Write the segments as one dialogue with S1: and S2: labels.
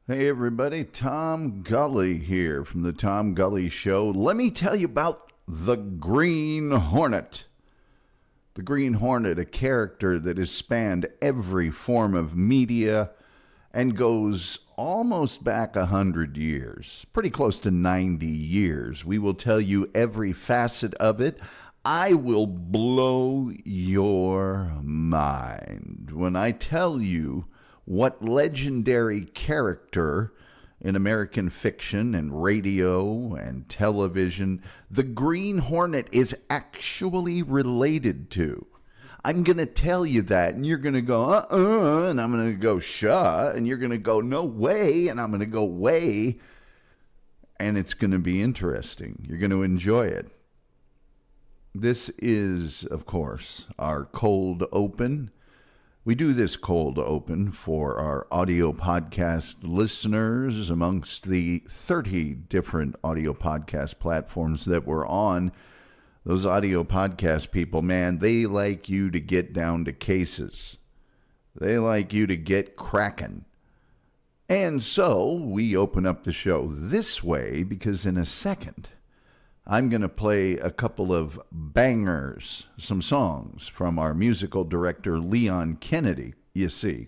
S1: Hey everybody, Tom Gulley here from the Tom Gulley Show. Let me tell you about the Green Hornet. The Green Hornet, a character that has spanned every form of media and goes almost back 100 years, pretty close to 90 years. We will tell you every facet of it. I will blow your mind when I tell you what legendary character in American fiction and radio and television the Green Hornet is actually related to. I'm going to tell you that, and you're going to go, and I'm going to go, and you're going to go, no way, and I'm going to go, way, and it's going to be interesting. You're going to enjoy it. This is, of course, our cold open. We do this cold open for our audio podcast listeners amongst the 30 different audio podcast platforms that we're on. Those audio podcast people, man, they like you to get down to cases. They like you to get cracking. And so we open up the show this way because in a second, I'm going to play a couple of bangers, some songs from our musical director, Leon Kennedy, you see.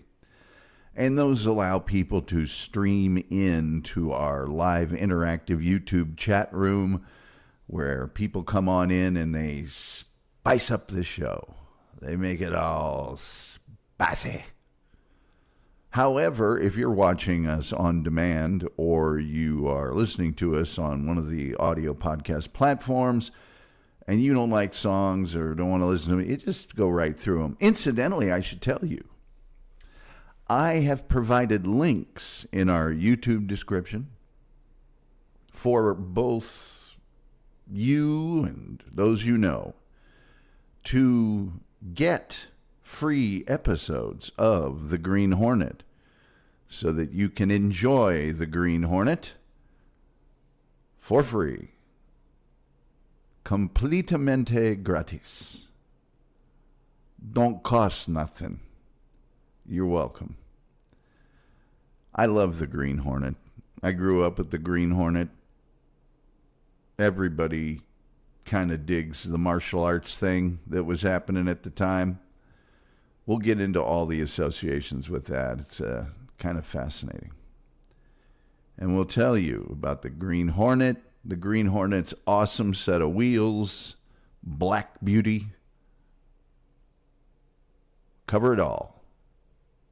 S1: And those allow people to stream into our live interactive YouTube chat room where people come on in and they spice up the show. They make it all spicy. However, if you're watching us on demand or you are listening to us on one of the audio podcast platforms and you don't like songs or don't want to listen to me, you just go right through them. Incidentally, I should tell you, I have provided links in our YouTube description for both you and those you know to get free episodes of The Green Hornet so that you can enjoy The Green Hornet for free. Completamente gratis. Don't cost nothing. You're welcome. I love The Green Hornet. I grew up with The Green Hornet. Everybody kind of digs the martial arts thing that was happening at the time. We'll get into all the associations with that. It's kind of fascinating. And we'll tell you about the Green Hornet, the Green Hornet's awesome set of wheels, Black Beauty. Cover it all.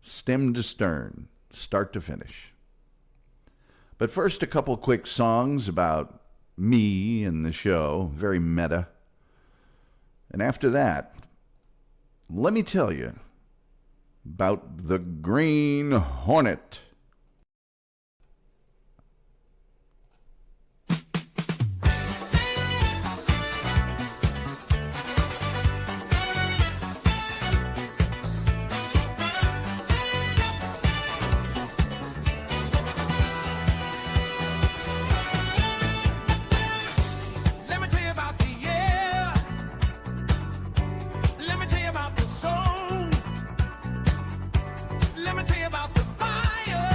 S1: Stem to stern, start to finish. But first, a couple quick songs about me and the show, very meta. And after that, let me tell you about the Green Hornet.
S2: Let me tell you about the soul. Let me tell you about the fire.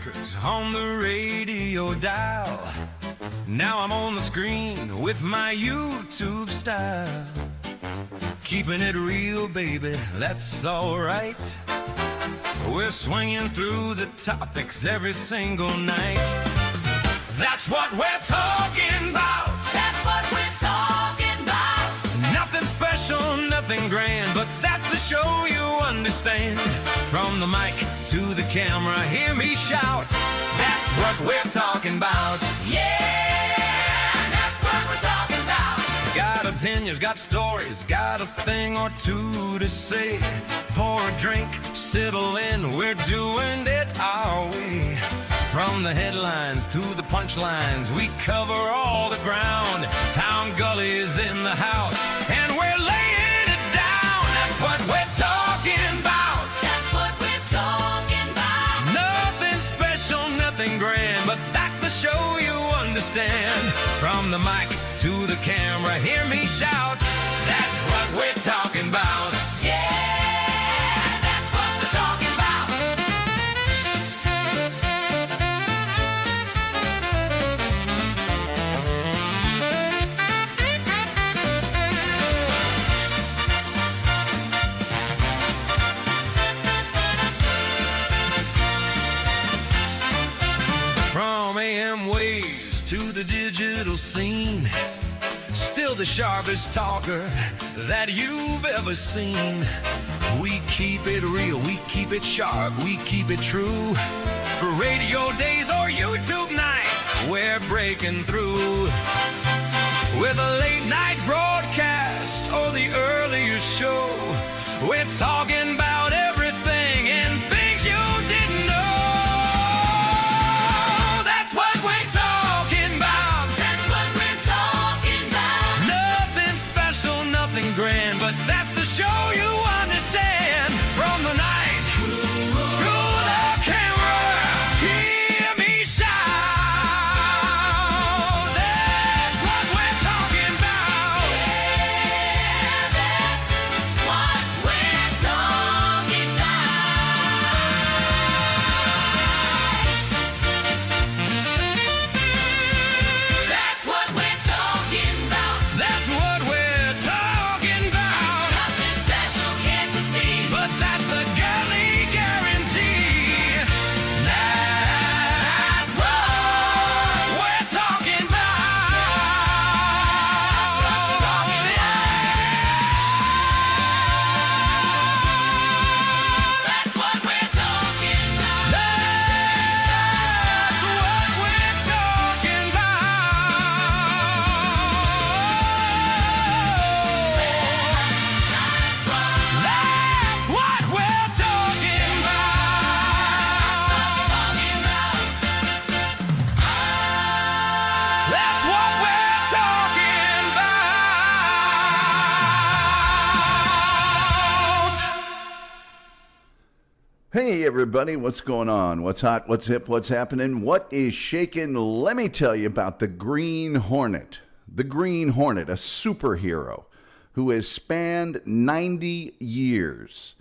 S2: records on the radio dial. Now I'm on the screen with my YouTube style. Keeping it real, baby, that's alright. We're swinging through the topics every single night. That's what we're talking about. That's what we're talking about. Nothing special, nothing grand, but that's the show you understand. From the mic to the camera, hear me shout. That's what we're talking about. Yeah, that's what we're talking about. Got opinions, got stories, got a thing or two to say. Pour a drink, settle in, we're doing it our way. From the headlines to the punchlines, we cover all the ground. Tom Gulley's in the house, and we're laying it down. That's what we're talking about. That's what we're talking about. Nothing special, nothing grand, but that's the show you understand. From the mic to the camera, hear me shout. That's what we're talking about. Yeah. To the digital scene, still the sharpest talker that you've ever seen. We keep it real, we keep it sharp, we keep it true. Radio days or YouTube nights, we're breaking through. With a late night broadcast or the earlier show, we're talking about everything and things you didn't know. That's what we're talking about. That's what we're talking about. Nothing special, nothing grand, but that's the show you understand. From the night to the camera, hear me shout. That's what we're talking about. Yeah, that's what we're talking about. That's what we're talking about. That's what we're talking about. Nothing special, can't you see? But that's the Gulley guarantee. That's what we're talking about. That's what we're talking about. That's what we're talking about. That's what we're talking about. That's what we're talking about.
S1: Hey everybody, what's going on? What's hot? What's hip? What's happening? What is shaking? Let me tell you about the Green Hornet. The Green Hornet, a superhero who has spanned 90 years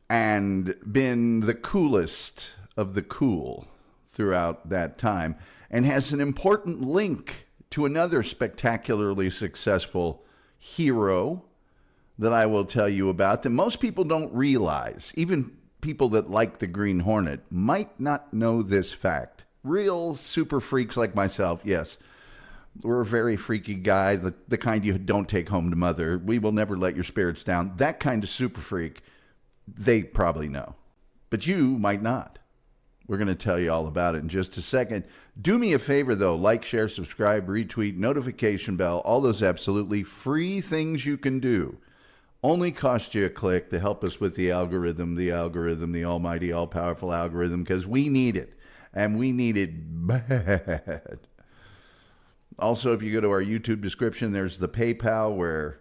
S1: and been the coolest of the cool throughout that time, and has an important link to another spectacularly successful hero that I will tell you about that most people don't realize. Even people that like the Green Hornet might not know this fact. Real super freaks like myself, yes. We're a very freaky guy, the kind you don't take home to mother. We will never let your spirits down. That kind of super freak, they probably know. But you might not. We're going to tell you all about it in just a second. Do me a favor, though. Like, share, subscribe, retweet, notification bell, all those absolutely free things you can do. Only cost you a click to help us with the algorithm, the almighty, all-powerful algorithm, because we need it. And we need it bad. Also, if you go to our YouTube description, there's the PayPal where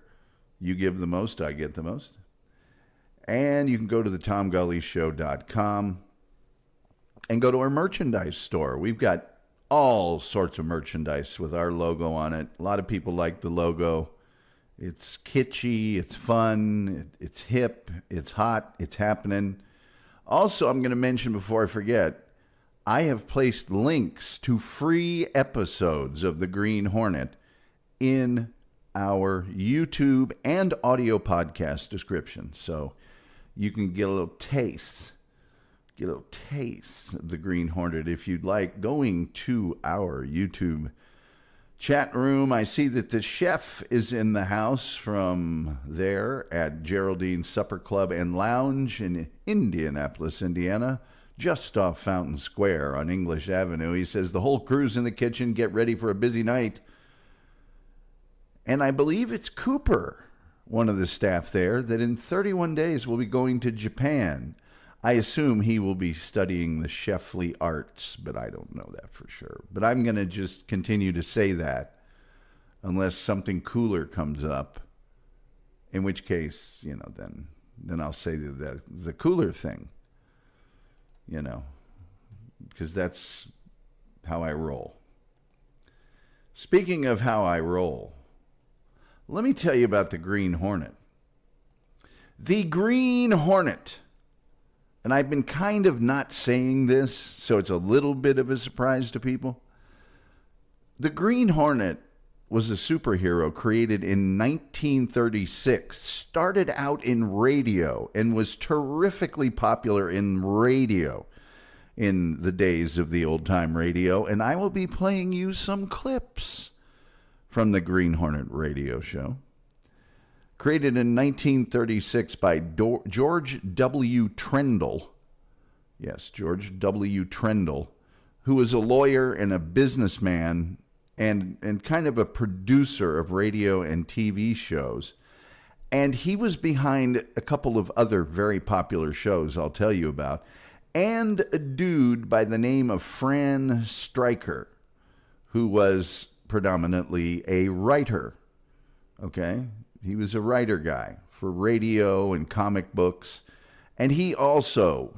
S1: you give the most, I get the most. And you can go to the TomGulleyShow.com and go to our merchandise store. We've got all sorts of merchandise with our logo on it. A lot of people like the logo. It's kitschy, it's fun, it's hip, it's hot, it's happening. Also, I'm going to mention before I forget, I have placed links to free episodes of the Green Hornet in our YouTube and audio podcast description. So you can get a little taste of the Green Hornet if you'd like. Going to our YouTube chat room, I see that the chef is in the house from there at Geraldine's Supper Club and Lounge in Indianapolis, Indiana, just off Fountain Square on English Avenue. He says the whole crew's in the kitchen. Get ready for a busy night. And I believe it's Cooper, one of the staff there, that in 31 days will be going to Japan. I assume he will be studying the chefly arts, but I don't know that for sure. But I'm going to just continue to say that unless something cooler comes up, in which case, then I'll say the cooler thing, because that's how I roll. Speaking of how I roll, let me tell you about the Green Hornet. The Green Hornet. And I've been kind of not saying this, so it's a little bit of a surprise to people. The Green Hornet was a superhero created in 1936, started out in radio, and was terrifically popular in radio in the days of the old-time radio. And I will be playing you some clips from the Green Hornet radio show. Created in 1936 by George W. Trendle. Yes, George W. Trendle, who was a lawyer and a businessman and kind of a producer of radio and TV shows. And he was behind a couple of other very popular shows I'll tell you about. And a dude by the name of Fran Striker, who was predominantly a writer. Okay? He was a writer guy for radio and comic books. And he also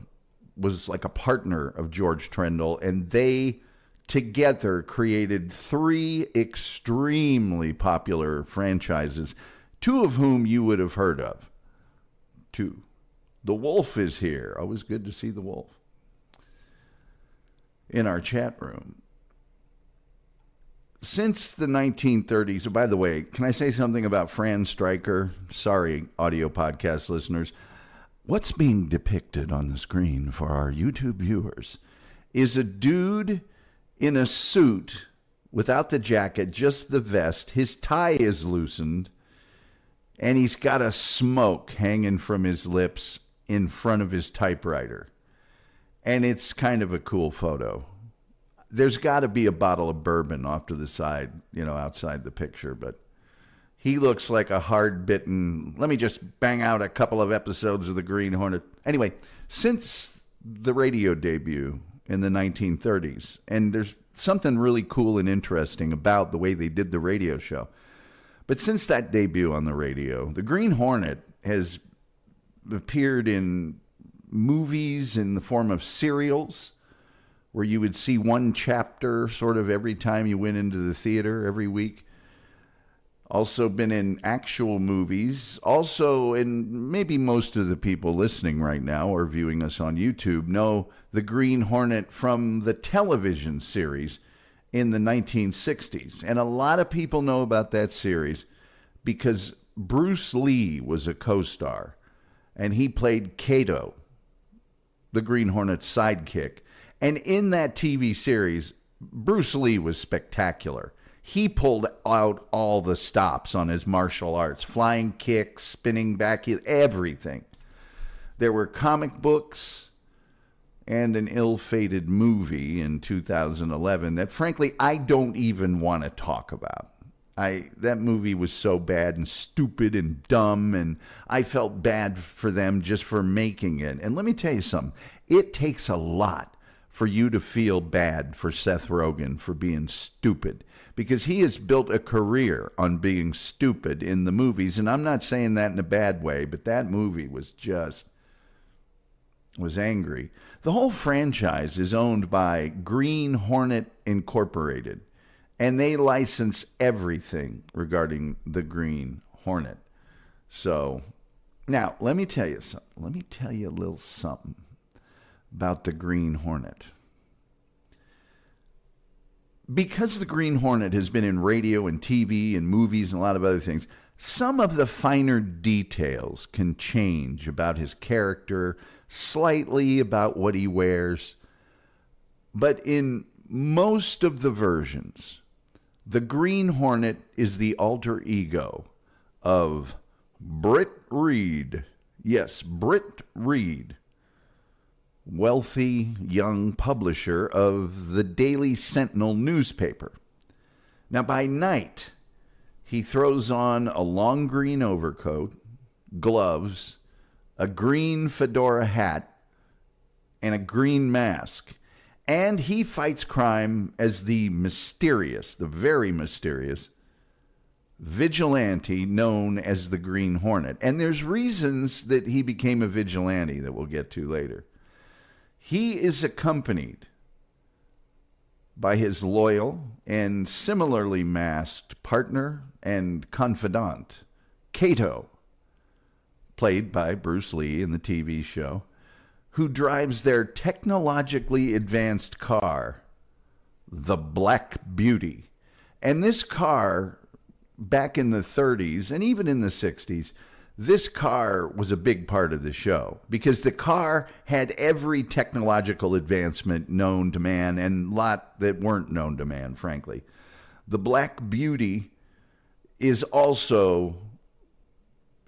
S1: was like a partner of George Trendle. And they together created 3 extremely popular franchises, 2 of whom you would have heard of. 2. The Wolf is here. Always good to see the Wolf in our chat room. Since the 1930s, by the way, can I say something about Fran Striker? Sorry, audio podcast listeners. What's being depicted on the screen for our YouTube viewers is a dude in a suit without the jacket, just the vest. His tie is loosened, and he's got a smoke hanging from his lips in front of his typewriter. And it's kind of a cool photo. There's got to be a bottle of bourbon off to the side, outside the picture, but he looks like a hard-bitten, let me just bang out a couple of episodes of the Green Hornet. Anyway, since the radio debut in the 1930s, and there's something really cool and interesting about the way they did the radio show, but since that debut on the radio, the Green Hornet has appeared in movies in the form of serials, where you would see one chapter sort of every time you went into the theater every week. Also been in actual movies. Also, and maybe most of the people listening right now or viewing us on YouTube know the Green Hornet from the television series in the 1960s. And a lot of people know about that series because Bruce Lee was a co-star, and he played Kato, the Green Hornet's sidekick. And in that TV series, Bruce Lee was spectacular. He pulled out all the stops on his martial arts, flying kicks, spinning back, everything. There were comic books and an ill-fated movie in 2011 that, frankly, I don't even want to talk about. That movie was so bad and stupid and dumb, and I felt bad for them just for making it. And let me tell you something. It takes a lot for you to feel bad for Seth Rogen for being stupid, because he has built a career on being stupid in the movies. And I'm not saying that in a bad way, but that movie was angry. The whole franchise is owned by Green Hornet Incorporated, and they license everything regarding the Green Hornet. So now let me tell you something. Let me tell you a little something about the Green Hornet. Because the Green Hornet has been in radio and TV and movies and a lot of other things, some of the finer details can change about his character, slightly about what he wears. But in most of the versions, the Green Hornet is the alter ego of Britt Reid. Yes, Britt Reid, wealthy young publisher of the Daily Sentinel newspaper. Now, by night, he throws on a long green overcoat, gloves, a green fedora hat, and a green mask. And he fights crime as the very mysterious vigilante known as the Green Hornet. And there's reasons that he became a vigilante that we'll get to later. He is accompanied by his loyal and similarly masked partner and confidant, Kato, played by Bruce Lee in the TV show, who drives their technologically advanced car, the Black Beauty. And this car, back in the 30s and even in the 60s, this car was a big part of the show because the car had every technological advancement known to man and a lot that weren't known to man, frankly. The Black Beauty is also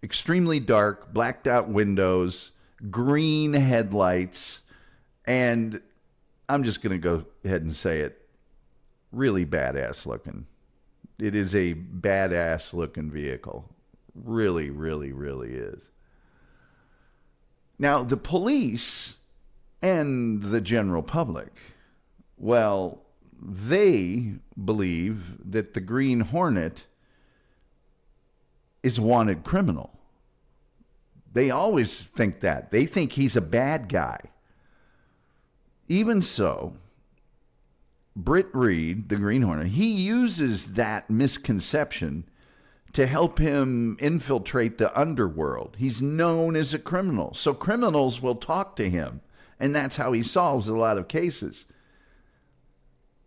S1: extremely dark, blacked out windows, green headlights, and I'm just going to go ahead and say it, really badass looking. It is a badass looking vehicle. Really, really, really is. Now, the police and the general public, well, they believe that the Green Hornet is a wanted criminal. They always think that. They think he's a bad guy. Even so, Britt Reid, the Green Hornet, he uses that misconception to help him infiltrate the underworld. He's known as a criminal, so criminals will talk to him, and that's how he solves a lot of cases.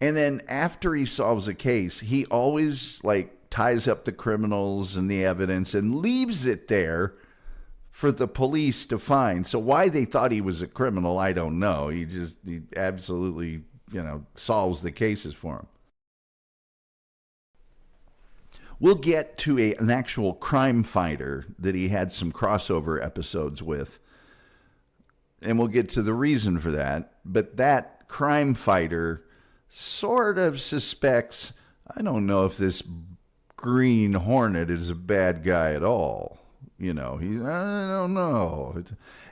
S1: And then after he solves a case, he always ties up the criminals and the evidence and leaves it there for the police to find. So why they thought he was a criminal, I don't know. He absolutely, solves the cases for him. We'll get to an actual crime fighter that he had some crossover episodes with, and we'll get to the reason for that. But that crime fighter sort of suspects, I don't know if this Green Hornet is a bad guy at all. I don't know.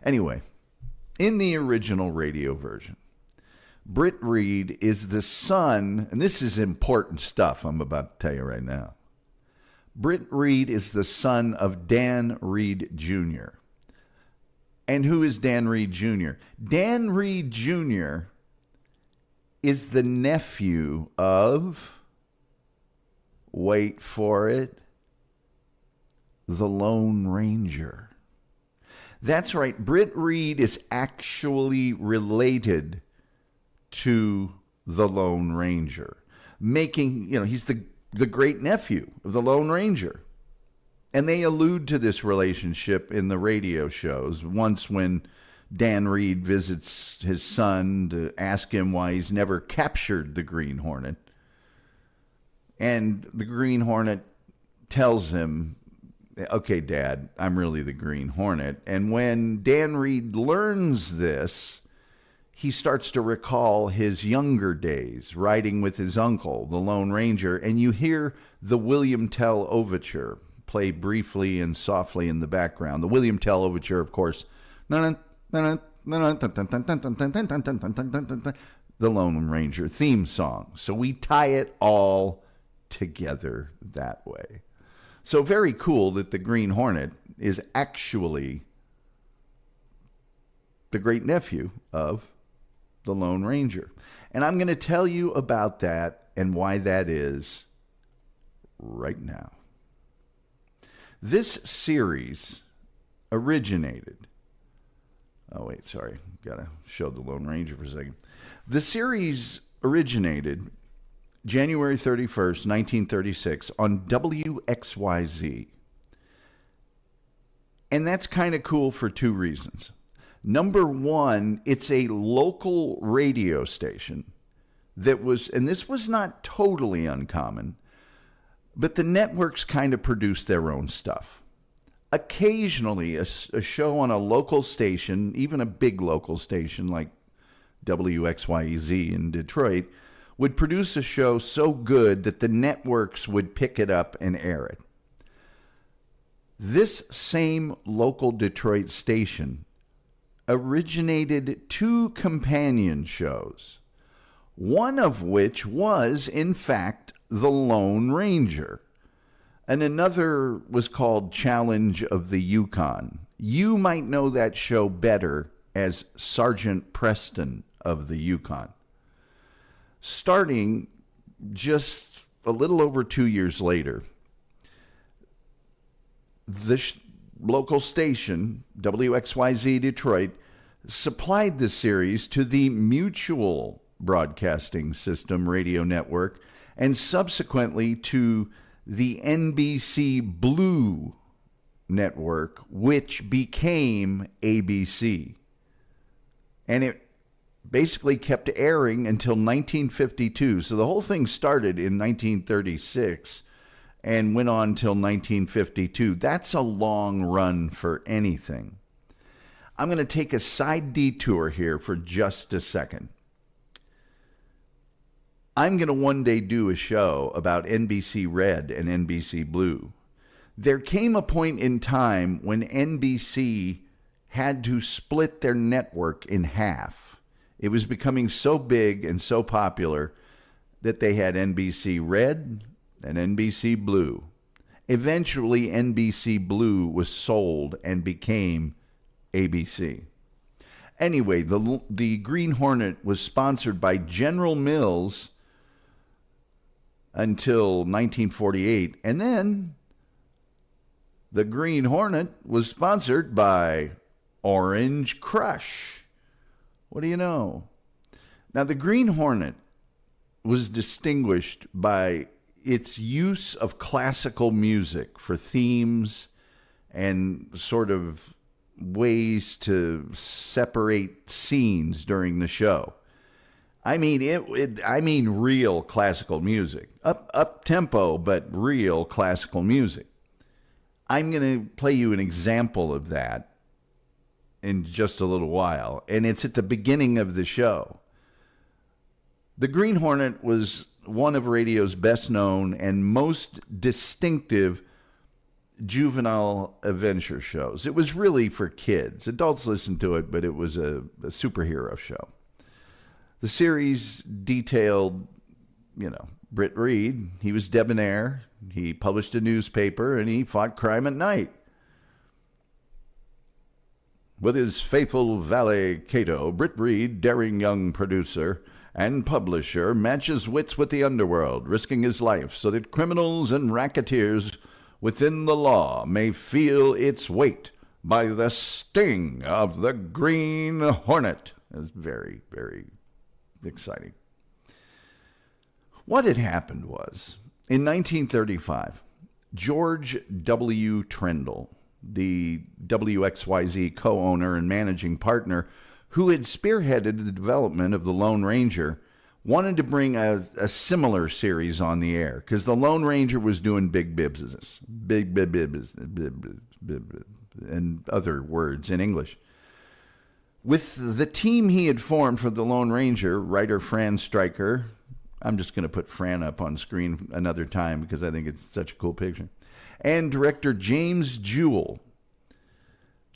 S1: Anyway, in the original radio version, Britt Reid is the son, and this is important stuff I'm about to tell you right now. Britt Reid is the son of Dan Reid Jr. And who is Dan Reid Jr.? Dan Reid Jr. is the nephew of, wait for it, the Lone Ranger. That's right. Britt Reid is actually related to the Lone Ranger, making, he's the great nephew of the Lone Ranger. And they allude to this relationship in the radio shows. Once when Dan Reid visits his son to ask him why he's never captured the Green Hornet. And the Green Hornet tells him, okay, Dad, I'm really the Green Hornet. And when Dan Reid learns this, he starts to recall his younger days riding with his uncle, the Lone Ranger, and you hear the William Tell Overture play briefly and softly in the background. The William Tell Overture, of course, the Lone Ranger theme song. So we tie it all together that way. So very cool that the Green Hornet is actually the great nephew of the Lone Ranger. And I'm going to tell you about that and why that is right now. This series originated... Oh, wait, sorry. Got to show the Lone Ranger for a second. The series originated January 31st, 1936, on WXYZ. And that's kind of cool for two reasons. Number one, it's a local radio station that was, and this was not totally uncommon, but the networks kind of produced their own stuff. Occasionally, a show on a local station, even a big local station like WXYZ in Detroit, would produce a show so good that the networks would pick it up and air it. This same local Detroit station originated two companion shows, one of which was, in fact, The Lone Ranger, and another was called Challenge of the Yukon. You might know that show better as Sergeant Preston of the Yukon. Starting just a little over 2 years later, the local station, WXYZ Detroit, supplied the series to the Mutual Broadcasting System radio network and subsequently to the NBC Blue network, which became ABC. And it basically kept airing until 1952. So the whole thing started in 1936 and went on till 1952. That's a long run for anything. I'm going to take a side detour here for just a second. I'm going to one day do a show about NBC Red and NBC Blue. There came a point in time when NBC had to split their network in half. It was becoming so big and so popular that they had NBC Red and NBC Blue. Eventually, NBC Blue was sold and became ABC. Anyway, the Green Hornet was sponsored by General Mills until 1948, and then the Green Hornet was sponsored by Orange Crush. What do you know? Now, the Green Hornet was distinguished by its use of classical music for themes and sort of ways to separate scenes during the show. I mean real classical music. Up tempo, but real classical music. I'm going to play you an example of that in just a little while, and it's at the beginning of the show. The Green Hornet was one of radio's best known and most distinctive juvenile adventure shows. It was really for kids. Adults listened to it, but it was a superhero show. The series detailed, Britt Reid. He was debonair. He published a newspaper, and he fought crime at night. With his faithful valet, Kato, Britt Reid, daring young producer and publisher, matches wits with the underworld, risking his life so that criminals and racketeers within the law may feel its weight by the sting of the Green Hornet. It's very, very exciting. What had happened was, in 1935, George W. Trendle, the WXYZ co-owner and managing partner who had spearheaded the development of the Lone Ranger, wanted to bring a similar series on the air because the Lone Ranger was doing big business, and other words in English. With the team he had formed for the Lone Ranger, writer Fran Striker, I'm just going to put Fran up on screen another time because I think it's such a cool picture, and director James Jewell,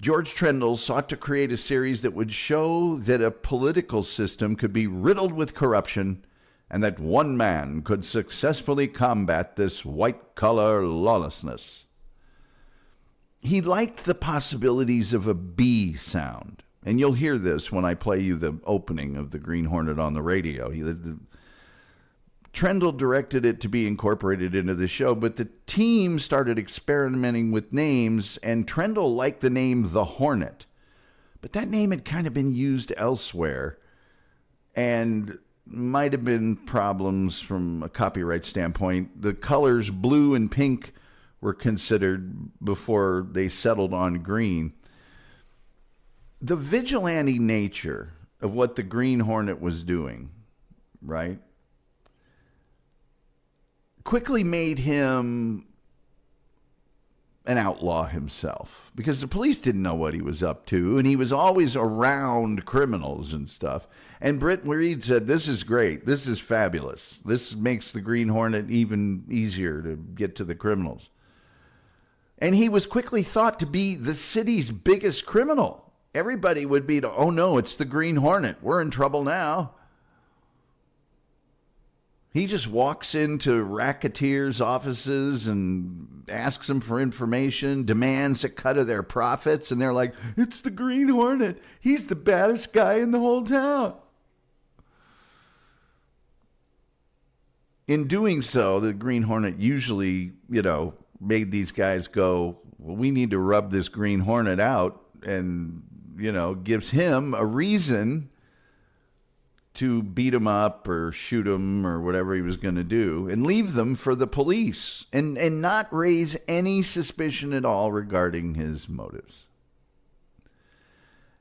S1: George Trendle sought to create a series that would show that a political system could be riddled with corruption and that one man could successfully combat this white-collar lawlessness. He liked the possibilities of a B sound, and you'll hear this when I play you the opening of the Green Hornet on the radio. Trendle directed it to be incorporated into the show, but the team started experimenting with names, and Trendle liked the name The Hornet. But that name had kind of been used elsewhere, and might have been problems from a copyright standpoint. The colors blue and pink were considered before they settled on green. The vigilante nature of what the Green Hornet was doing, right, quickly made him an outlaw himself, because the police didn't know what he was up to, and he was always around criminals and stuff. And Britt Reid said, this is great. This is fabulous. This makes the Green Hornet even easier to get to the criminals. And he was quickly thought to be the city's biggest criminal. Everybody would be, oh no, it's the Green Hornet. We're in trouble now. He just walks into racketeers' offices and asks them for information, demands a cut of their profits, and they're like, it's the Green Hornet. He's the baddest guy in the whole town. In doing so, the Green Hornet usually, made these guys go, well, we need to rub this Green Hornet out, and, gives him a reason to beat him up or shoot him or whatever he was going to do, and leave them for the police and not raise any suspicion at all regarding his motives.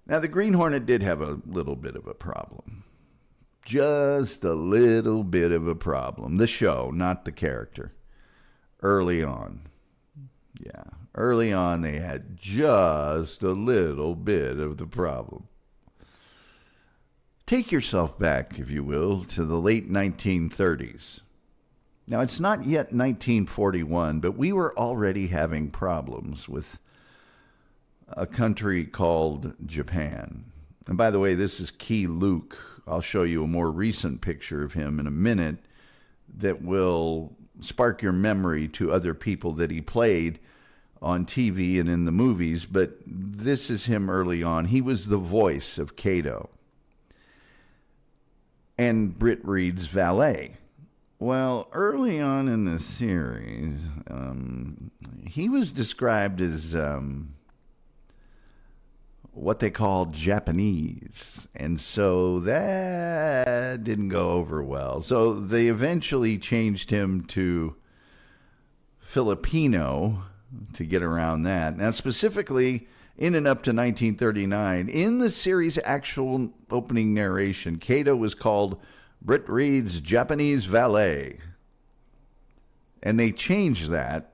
S1: Now, the Green Hornet did have a little bit of a problem. Just a little bit of a problem. The show, not the character. Early on. Yeah, early on they had just a little bit of the problem. Take yourself back, if you will, to the late 1930s. Now, it's not yet 1941, but we were already having problems with a country called Japan. And by the way, this is Key Luke. I'll show you a more recent picture of him in a minute that will spark your memory to other people that he played on TV and in the movies. But this is him early on. He was the voice of Kato and Britt Reid's valet. Well, early on in the series, he was described as what they call Japanese. And so that didn't go over well. So they eventually changed him to Filipino to get around that. Now, specifically, in and up to 1939, in the series' actual opening narration, Kato was called Britt Reid's Japanese valet. And they changed that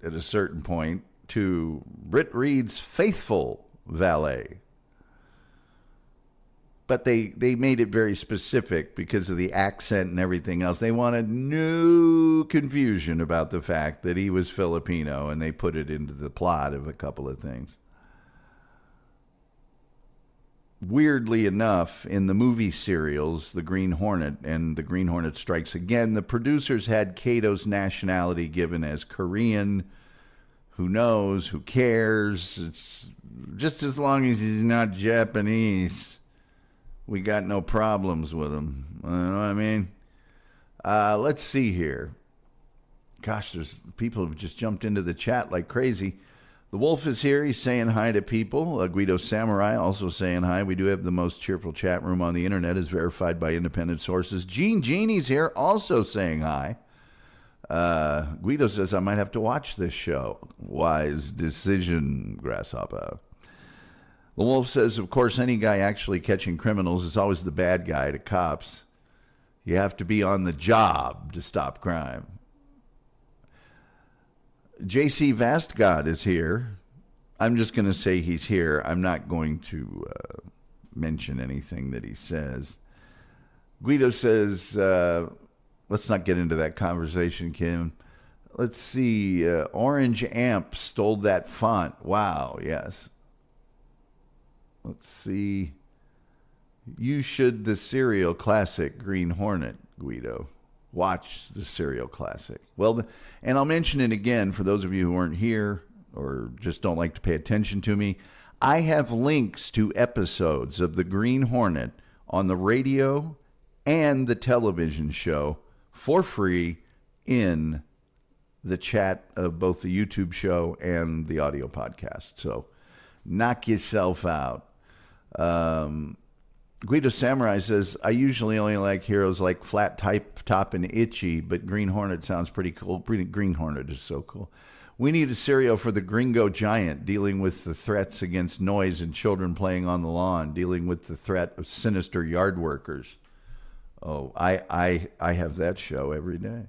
S1: at a certain point to Britt Reid's faithful valet. But they made it very specific because of the accent and everything else. They wanted no confusion about the fact that he was Filipino, and they put it into the plot of a couple of things. Weirdly enough, in the movie serials, The Green Hornet and The Green Hornet Strikes Again, the producers had Kato's nationality given as Korean. Who knows? Who cares? It's just as long as he's not Japanese, we got no problems with him. You know what I mean? Let's see here. Gosh, there's people who've just jumped into the chat like crazy. The Wolf is here. He's saying hi to people. Guido Samurai also saying hi. We do have the most cheerful chat room on the internet, as verified by independent sources. Gene Genie's here, also saying hi. Guido says, I might have to watch this show. Wise decision, Grasshopper. The Wolf says, of course, any guy actually catching criminals is always the bad guy to cops. You have to be on the job to stop crime. JC Vastgod is here. I'm just going to say he's here. I'm not going to mention anything that he says. Guido says, let's not get into that conversation, Kim. Let's see. Orange Amp stole that font. Wow, yes. Let's see. You should the serial classic Green Hornet, Guido. Watch the serial classic. Well, and I'll mention it again for those of you who weren't here or just don't like to pay attention to me. I have links to episodes of the Green Hornet on the radio and the television show for free in the chat of both the YouTube show and the audio podcast. So knock yourself out. Guido Samurai says, I usually only like heroes like Flat Top and Itchy, but Green Hornet sounds pretty cool. Green Hornet is so cool. We need a serial for the Gringo Giant, dealing with the threats against noise and children playing on the lawn, dealing with the threat of sinister yard workers. Oh, I have that show every day.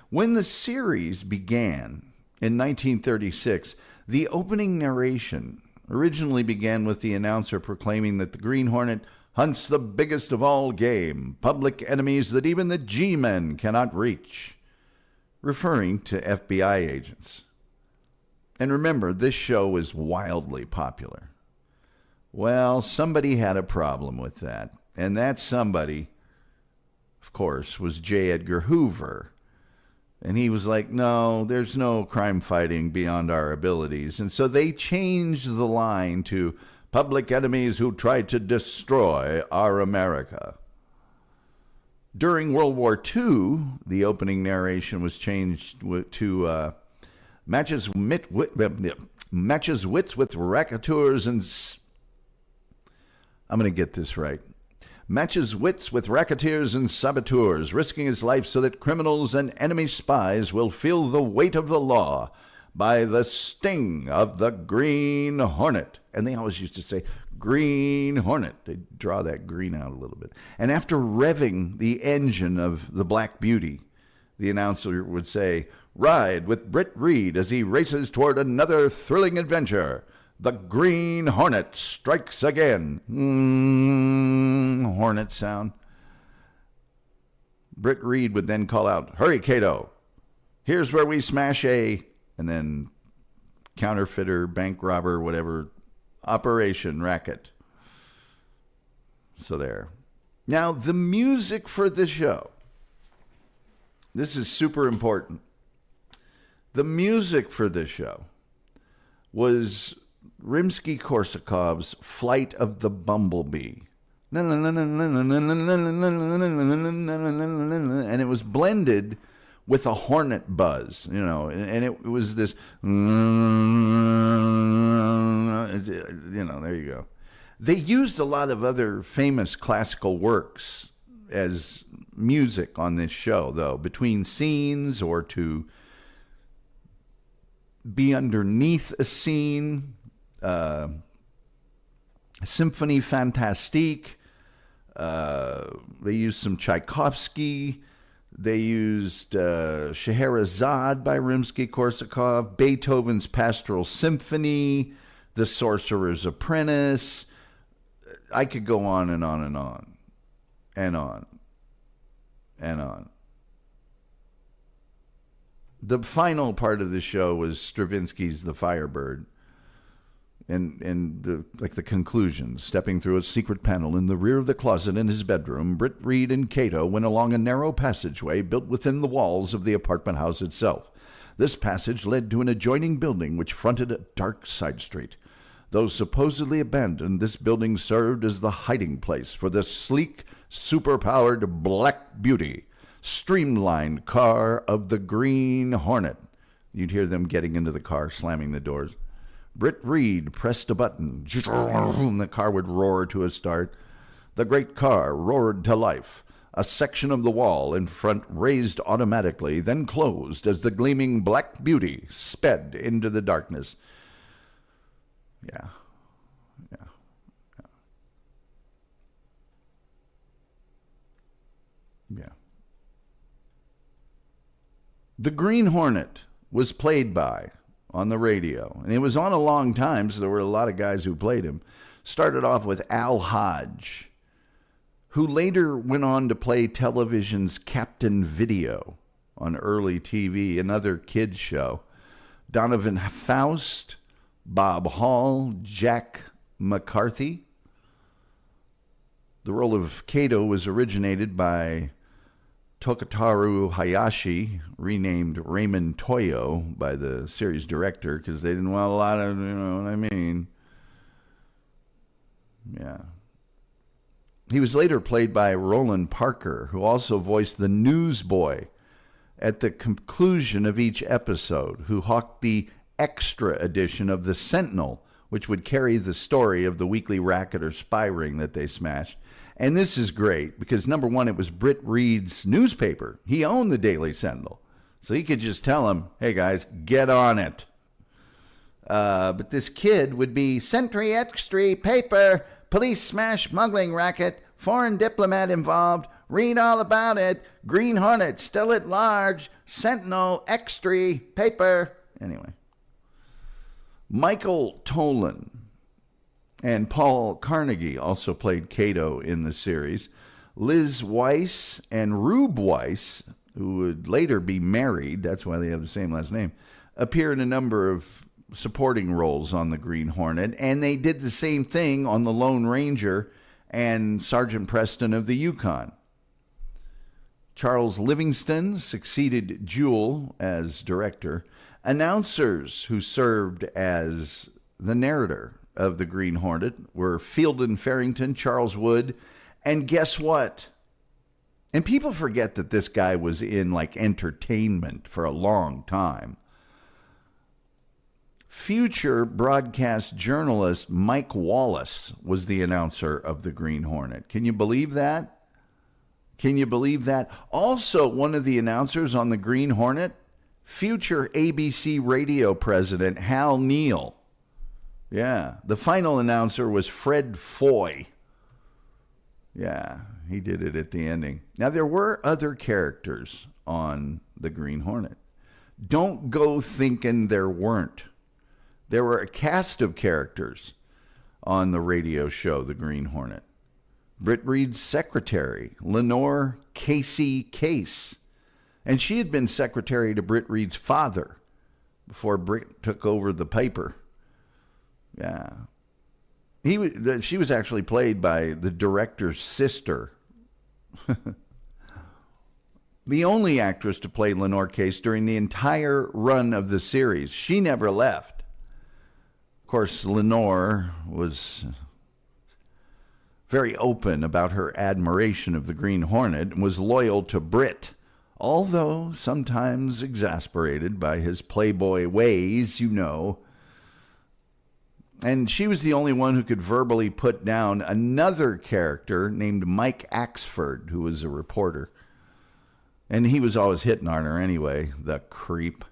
S1: When the series began in 1936, the opening narration originally began with the announcer proclaiming that the Green Hornet hunts the biggest of all game, public enemies that even the G-men cannot reach, referring to FBI agents. And remember, this show was wildly popular. Well, somebody had a problem with that, and that somebody, of course, was J. Edgar Hoover. And he was like, no, there's no crime fighting beyond our abilities. And so they changed the line to public enemies who tried to destroy our America. During World War II, the opening narration was changed to matches wits with racketeers and... I'm going to get this right. Matches wits with racketeers and saboteurs, risking his life so that criminals and enemy spies will feel the weight of the law by the sting of the Green Hornet. And they always used to say, Green Hornet. They'd draw that green out a little bit. And after revving the engine of the Black Beauty, the announcer would say, ride with Britt Reid as he races toward another thrilling adventure. The Green Hornet strikes again. Hornet sound. Britt Reid would then call out, hurry, Kato. Here's where we smash a... And then counterfeiter, bank robber, whatever, operation racket. So there. Now, the music for this show. This is super important. The music for this show was Rimsky-Korsakov's Flight of the Bumblebee. And it was blended with a hornet buzz, and it was this, there you go. They used a lot of other famous classical works as music on this show, though, between scenes or to be underneath a scene. Symphonie Fantastique. They used some Tchaikovsky. They used Scheherazade by Rimsky-Korsakov, Beethoven's Pastoral Symphony, The Sorcerer's Apprentice. I could go on and on and on and on and on. The final part of the show was Stravinsky's The Firebird. And the conclusion, stepping through a secret panel in the rear of the closet in his bedroom, Britt Reid and Kato went along a narrow passageway built within the walls of the apartment house itself. This passage led to an adjoining building which fronted a dark side street. Though supposedly abandoned, this building served as the hiding place for the sleek, superpowered Black Beauty, streamlined car of the Green Hornet. You'd hear them getting into the car, slamming the doors. Britt Reid pressed a button, and the car would roar to a start. The great car roared to life. A section of the wall in front raised automatically, then closed as the gleaming Black Beauty sped into the darkness. Yeah. The Green Hornet was played by... on the radio. And it was on a long time, so there were a lot of guys who played him. Started off with Al Hodge, who later went on to play television's Captain Video on early TV, another kids show. Donovan Faust, Bob Hall, Jack McCarthy. The role of Kato was originated by Tokataru Hayashi, renamed Raymond Toyo by the series director because they didn't want a lot of, you know what I mean. Yeah. He was later played by Roland Parker, who also voiced the newsboy at the conclusion of each episode, who hawked the extra edition of The Sentinel which would carry the story of the weekly racket or spy ring that they smashed. And this is great because, number one, it was Britt Reid's newspaper. He owned the Daily Sentinel. So he could just tell them, hey, guys, get on it. But this kid would be Sentry Extra paper, police smash smuggling racket, foreign diplomat involved, read all about it, Green Hornet still at large, Sentinel Extra paper. Anyway, Michael Tolan and Paul Carnegie also played Kato in the series. Liz Weiss and Rube Weiss, who would later be married, that's why they have the same last name, appear in a number of supporting roles on the Green Hornet, and they did the same thing on the Lone Ranger and Sergeant Preston of the Yukon. Charles Livingston succeeded Jewell as director. Announcers who served as the narrator of the Green Hornet were Fielden Farrington, Charles Wood, and guess what? And people forget that this guy was in like entertainment for a long time. Future broadcast journalist Mike Wallace was the announcer of the Green Hornet. Can you believe that? Can you believe that? Also, one of the announcers on the Green Hornet, future ABC radio president Hal Neal. Yeah, the final announcer was Fred Foy. Yeah, he did it at the ending. Now, there were other characters on the Green Hornet. Don't go thinking there weren't. There were a cast of characters on the radio show, The Green Hornet. Britt Reid's secretary, Lenore Casey Case. And she had been secretary to Britt Reid's father before Britt took over the paper. Yeah. She was actually played by the director's sister. The only actress to play Lenore Case during the entire run of the series. She never left. Of course, Lenore was very open about her admiration of the Green Hornet and was loyal to Britt, although sometimes exasperated by his playboy ways, you know. And she was the only one who could verbally put down another character named Mike Axford, who was a reporter. And he was always hitting on her anyway, the creep.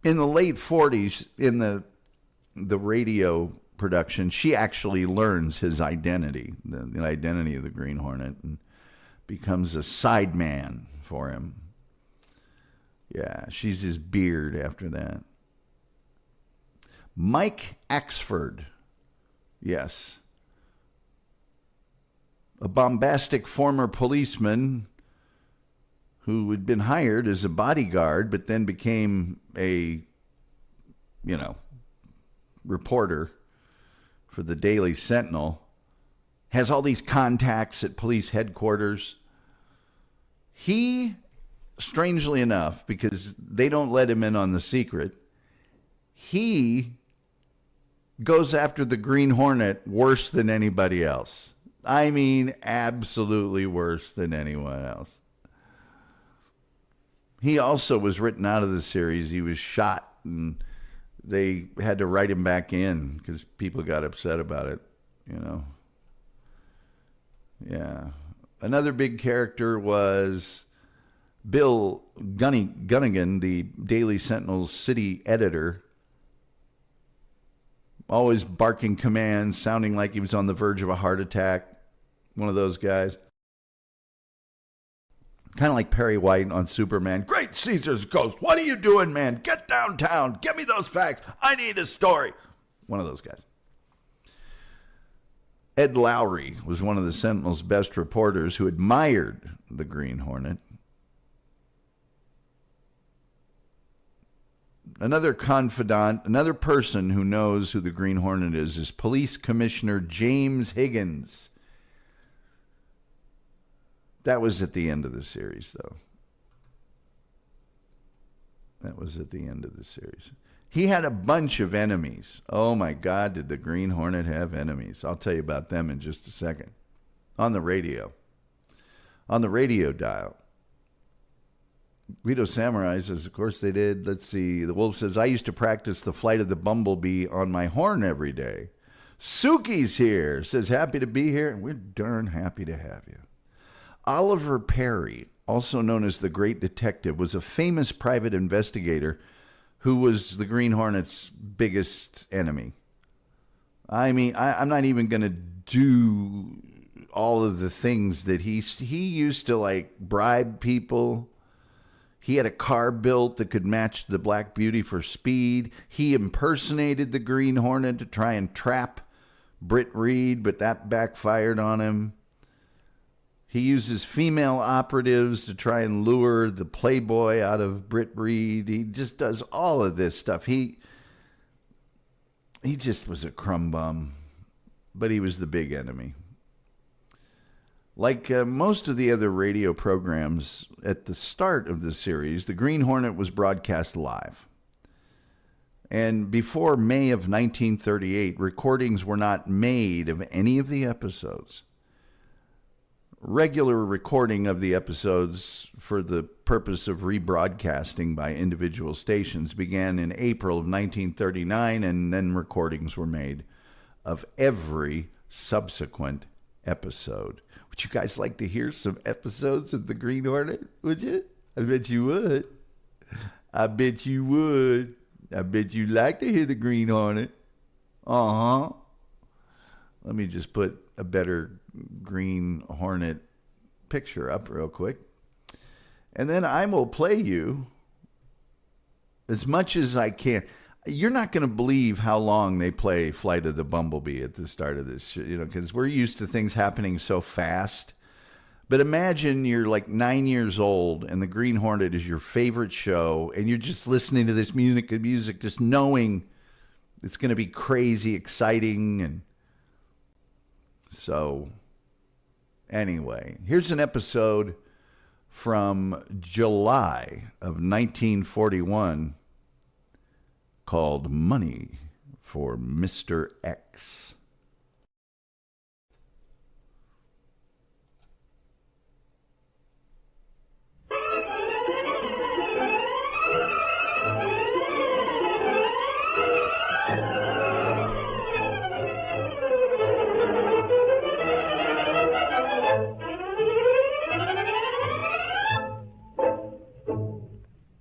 S1: In the late 40s, in the radio production, she actually learns his identity, the identity of the Green Hornet, and becomes a sideman for him. Yeah, she's his beard after that. Mike Axford, yes. A bombastic former policeman who had been hired as a bodyguard, but then became a, reporter for the Daily Sentinel, has all these contacts at police headquarters. He, strangely enough, because they don't let him in on the secret, he goes after the Green Hornet worse than anybody else. I mean, absolutely worse than anyone else. He also was written out of the series. He was shot, and they had to write him back in because people got upset about it, Yeah. Another big character was Bill Gunnigan, the Daily Sentinel's city editor, always barking commands, sounding like he was on the verge of a heart attack. One of those guys. Kind of like Perry White on Superman. Great Caesar's ghost. What are you doing, man? Get downtown. Get me those facts. I need a story. One of those guys. Ed Lowry was one of the Sentinel's best reporters who admired the Green Hornet. Another confidant, another person who knows who the Green Hornet is Police Commissioner James Higgins. That was at the end of the series, though. That was at the end of the series. He had a bunch of enemies. Oh, my God, did the Green Hornet have enemies? I'll tell you about them in just a second. On the radio. On the radio dial. Guido Samurai says, of course they did. Let's see. The Wolf says, I used to practice the flight of the bumblebee on my horn every day. Suki's here. Says, happy to be here. We're darn happy to have you. Oliver Perry, also known as the Great Detective, was a famous private investigator who was the Green Hornet's biggest enemy. I mean, I'm not even going to do all of the things that he used to, like, bribe people. He had a car built that could match the Black Beauty for speed. He impersonated the Green Hornet to try and trap Britt Reid, but that backfired on him. He uses female operatives to try and lure the Playboy out of Britt Reid. He just does all of this stuff. He just was a crumb bum, but he was the big enemy. Like most of the other radio programs at the start of the series, the Green Hornet was broadcast live. And before May of 1938, recordings were not made of any of the episodes. Regular recording of the episodes for the purpose of rebroadcasting by individual stations began in April of 1939, and then recordings were made of every subsequent episode. Would you guys like to hear some episodes of the Green Hornet? Would you? I bet you would. I bet you would. I bet you'd like to hear the Green Hornet. Uh-huh. Let me just put a better Green Hornet picture up real quick. And then I will play you as much as I can. You're not going to believe how long they play Flight of the Bumblebee at the start of this, because we're used to things happening so fast. But imagine you're like 9 years old and the Green Hornet is your favorite show, and you're just listening to this music, just knowing it's going to be crazy, exciting. And so, anyway, here's an episode from July of 1941 called Money for Mr. X.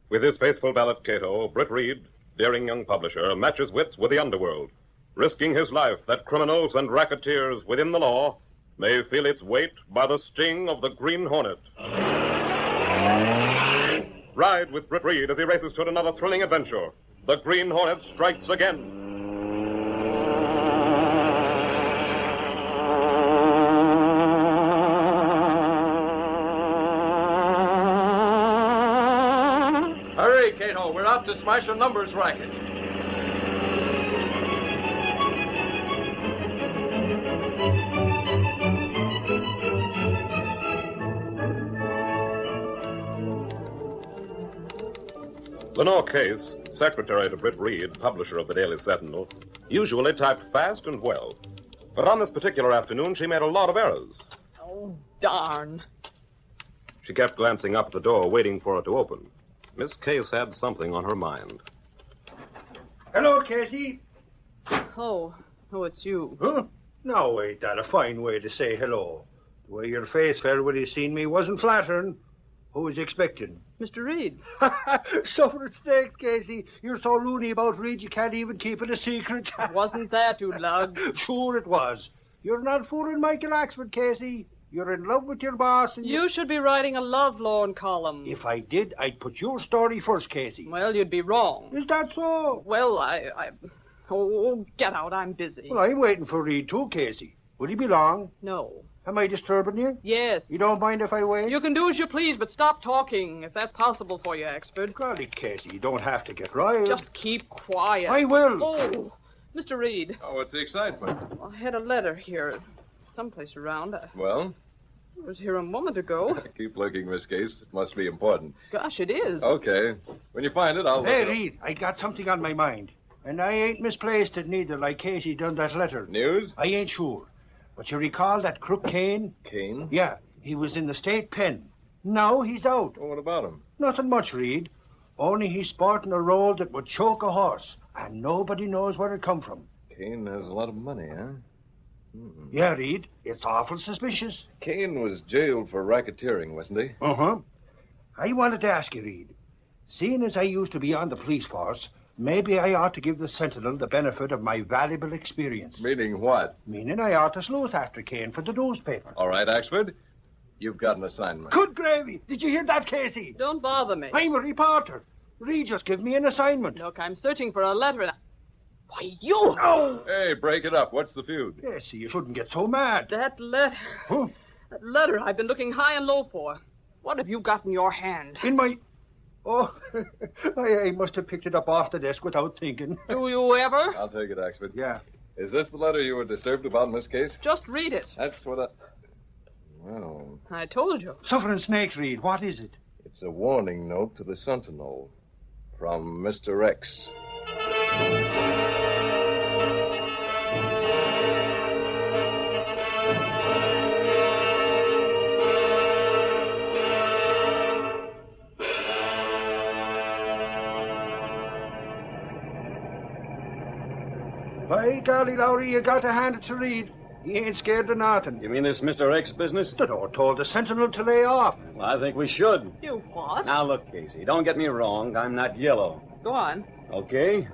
S3: With his faithful valet Kato, Britt Reid, daring young publisher, matches wits with the underworld, risking his life that criminals and racketeers within the law may feel its weight by the sting of the Green Hornet. Ride with Britt Reid as he races toward another thrilling adventure. The Green Hornet strikes again.
S4: Hurry, Kato. We're out to smash a numbers racket.
S3: Lenore Case, secretary to Britt Reid, publisher of the Daily Sentinel, usually typed fast and well. But on this particular afternoon, she made a lot of errors.
S5: Oh, darn.
S3: She kept glancing up at the door, waiting for it to open. Miss Case had something on her mind.
S6: Hello, Casey.
S5: Oh, it's you.
S6: Huh? Now, ain't that a fine way to say hello? The way your face fell when you seen me wasn't flattering. Who was you expecting?
S5: Mr. Reid.
S6: Suffer snakes, Casey. You're so loony about Reid you can't even keep it a secret.
S5: Wasn't that, you lug?
S6: Sure it was. You're not fooling Michael Axford, Casey. You're in love with your boss and
S5: You should be writing a lovelorn column.
S6: If I did, I'd put your story first, Casey.
S5: Well, you'd be wrong.
S6: Is that so?
S5: Well, Oh, get out. I'm busy.
S6: Well, I'm waiting for Reid too, Casey. Will he be long?
S5: No.
S6: Am I disturbing you?
S5: Yes.
S6: You don't mind if I wait?
S5: You can do as you please, but stop talking, if that's possible for you, Axford.
S6: Golly, Casey, you don't have to get riled.
S5: Just keep quiet.
S6: I will.
S5: Oh, Mr. Reid.
S4: Oh, what's the excitement?
S5: I had a letter here, someplace around.
S4: Well?
S5: I was here a moment ago.
S4: Keep looking, Miss Case. It must be important.
S5: Gosh, it is.
S4: Okay. When you find it, I'll...
S6: Hey, Reid, I got something on my mind. And I ain't misplaced it neither, like Casey done that letter.
S4: News?
S6: I ain't sure. But you recall that crook Kane?
S4: Kane?
S6: Yeah, he was in the state pen. Now he's out.
S7: Well, what about him?
S6: Nothing much, Reid. Only he's sporting a roll that would choke a horse, and nobody knows where it come from.
S7: Kane has a lot of money, huh?
S6: Yeah, Reid. It's awful suspicious.
S7: Kane was jailed for racketeering, wasn't he?
S6: Uh-huh. I wanted to ask you, Reid. Seeing as I used to be on the police force, maybe I ought to give the Sentinel the benefit of my valuable experience.
S7: Meaning what?
S6: Meaning I ought to sleuth after Kane for the newspaper.
S7: All right, Axford. You've got an assignment.
S6: Good gravy. Did you hear that, Casey?
S5: Don't bother me.
S6: I'm a reporter. Reid just gave me an assignment.
S5: Look, I'm searching for a letter and... Why, you...
S6: Oh!
S7: Hey, break it up. What's the feud?
S6: Casey, you shouldn't get so mad.
S5: That letter...
S6: Huh?
S5: That letter I've been looking high and low for. What have you got in your hand?
S6: In my... Oh, I must have picked it up off the desk without thinking.
S5: Do you ever?
S7: I'll take it, Axford.
S6: Yeah.
S7: Is this the letter you were disturbed about in this case?
S5: Just read it.
S7: That's what I... Well,
S5: I told you.
S6: Suffering snakes, Reid. What is it?
S7: it's a warning note to the Sentinel from Mr. X.
S6: By golly, Lowry, you got to hand it to Reid. He ain't scared of nothing.
S8: You mean this Mr. X business?
S6: The door told the Sentinel to lay off.
S8: Well, I think we should.
S5: You what?
S8: Now, look, Casey, don't get me wrong. I'm not yellow.
S5: Go on.
S8: Okay?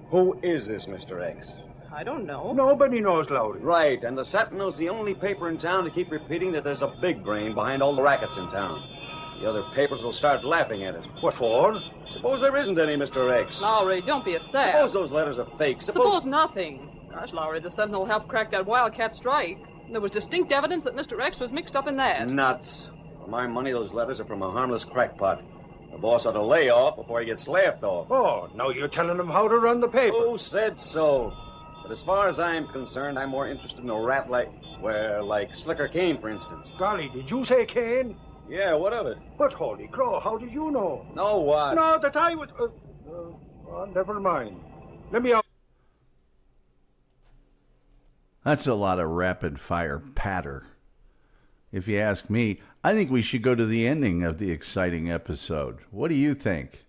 S8: Who is this Mr. X?
S5: I don't know.
S6: Nobody knows, Lowry.
S8: Right, and the Sentinel's the only paper in town to keep repeating that there's a big brain behind all the rackets in town. The other papers will start laughing at us.
S6: What for?
S8: Suppose there isn't any Mr. X.
S5: Lowry, don't be a sap.
S8: Suppose those letters are fake.
S5: Suppose nothing. Gosh, Lowry, the Sentinel helped crack that wildcat strike. And there was distinct evidence that Mr. X was mixed up in that.
S8: Nuts. For my money, those letters are from a harmless crackpot. The boss ought to lay off before he gets laughed off.
S6: Oh, now you're telling them how to run the paper.
S8: Who said so? But as far as I'm concerned, I'm more interested in a rat like Slicker Kane, for instance.
S6: Golly, did you say Kane?
S8: Yeah, what of it?
S6: But holy crow, how did you know?
S8: No, what?
S6: No, that I was... never mind. Let me out.
S1: That's a lot of rapid-fire patter. If you ask me, I think we should go to the ending of the exciting episode. What do you think?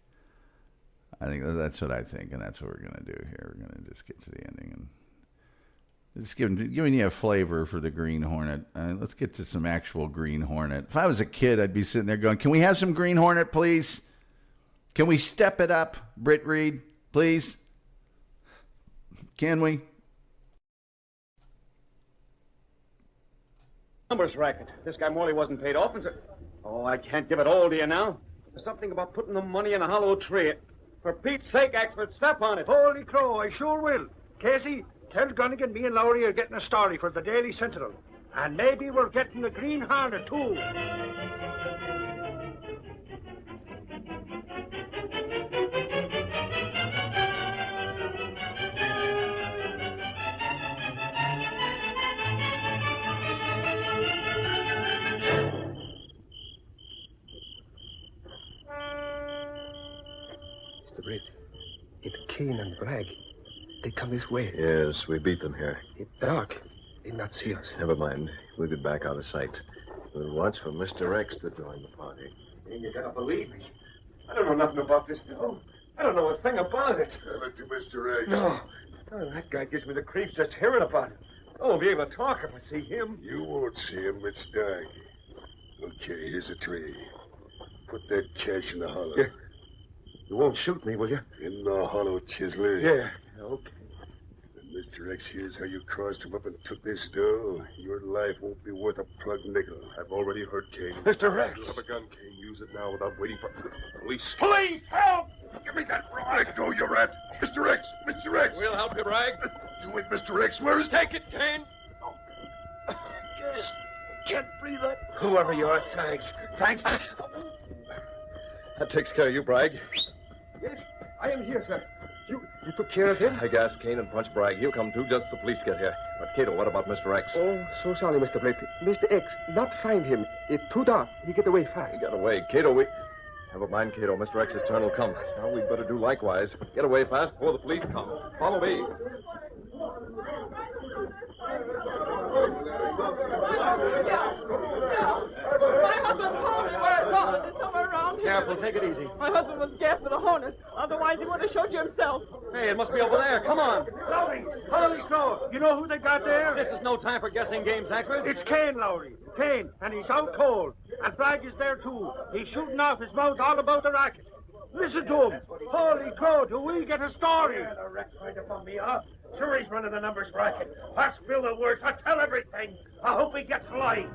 S1: I think that's what I think, and that's what we're going to do here. We're going to just get to the ending and just giving you a flavor for the Green Hornet. Let's get to some actual Green Hornet. If I was a kid, I'd be sitting there going, can we have some Green Hornet, please? Can we step it up, Britt Reid, please? Can we?
S8: Numbers racket. This guy Morley wasn't paid off, and so... Oh, I can't give it all to you now. There's something about putting the money in a hollow tree. For Pete's sake, expert, step on it.
S6: Holy crow, I sure will. Casey, tell Gunnigan me and Lowry are getting a story for the Daily Sentinel. And maybe we're getting the Green Hornet, too.
S9: Britt, it's Kane and Bragg. They come this way.
S7: Yes, we beat them here.
S9: It's dark. They not see us.
S7: Never mind. We'll be back out of sight. We'll watch for Mr. X to join the party.
S9: And you gotta believe me. I don't know nothing about this, no. I don't know a thing about it.
S10: Tell it to Mr. X.
S9: No. Oh, that guy gives me the creeps just hearing about it. I won't be able to talk if I see him.
S10: You won't see him. It's dark. Okay, here's a tray. Put that cash in the hollow.
S9: Yeah. You won't shoot me, will you?
S10: In the hollow, Chisley.
S9: Yeah, okay.
S10: When Mr. X hears how you crossed him up and took this dough, your life won't be worth a plug nickel.
S9: I've already heard Kane.
S10: Mr. X!
S9: You have a gun, Kane. Use it now without waiting for police.
S10: Police! Help! Give me that rod! Let go, you rat! Mr. X! Mr. X!
S7: We'll help you, Bragg.
S10: You ain't Mr. X. Where is...
S9: Take it, Kane!
S6: Yes, can't breathe that.
S9: Whoever you are, thanks. Thanks.
S7: That takes care of you, Bragg.
S9: Yes, I am here, sir. You took care of him?
S7: I gassed Kane and punched Bragg. He'll come too just as the police get here. But, Kato, what about Mr. X?
S9: Oh, so sorry, Mr. Britt. Mr. X, not find him. It's too dark. He get away fast.
S7: He got away. Kato, we... Never mind, Kato. Mr. X's turn will come. Now we'd better do likewise. Get away fast before the police come. Follow me.
S5: My husband told me where it was.
S8: careful. Take it easy.
S5: My husband was gassed with a hornet. Otherwise, he would have showed you himself.
S8: Hey, it must be over there. Come on.
S6: Lowry! Holy crow! You know who they got there?
S8: This is no time for guessing games, expert.
S6: It's Kane, Lowry. Kane, and he's out cold. And Bragg is there, too. He's shooting off his mouth all about the racket. Listen to him. Holy crow, do we get a story?
S9: The Rex tried to bum me off. Sure, he's running the numbers racket. I spill the words. I tell everything. I hope he gets life.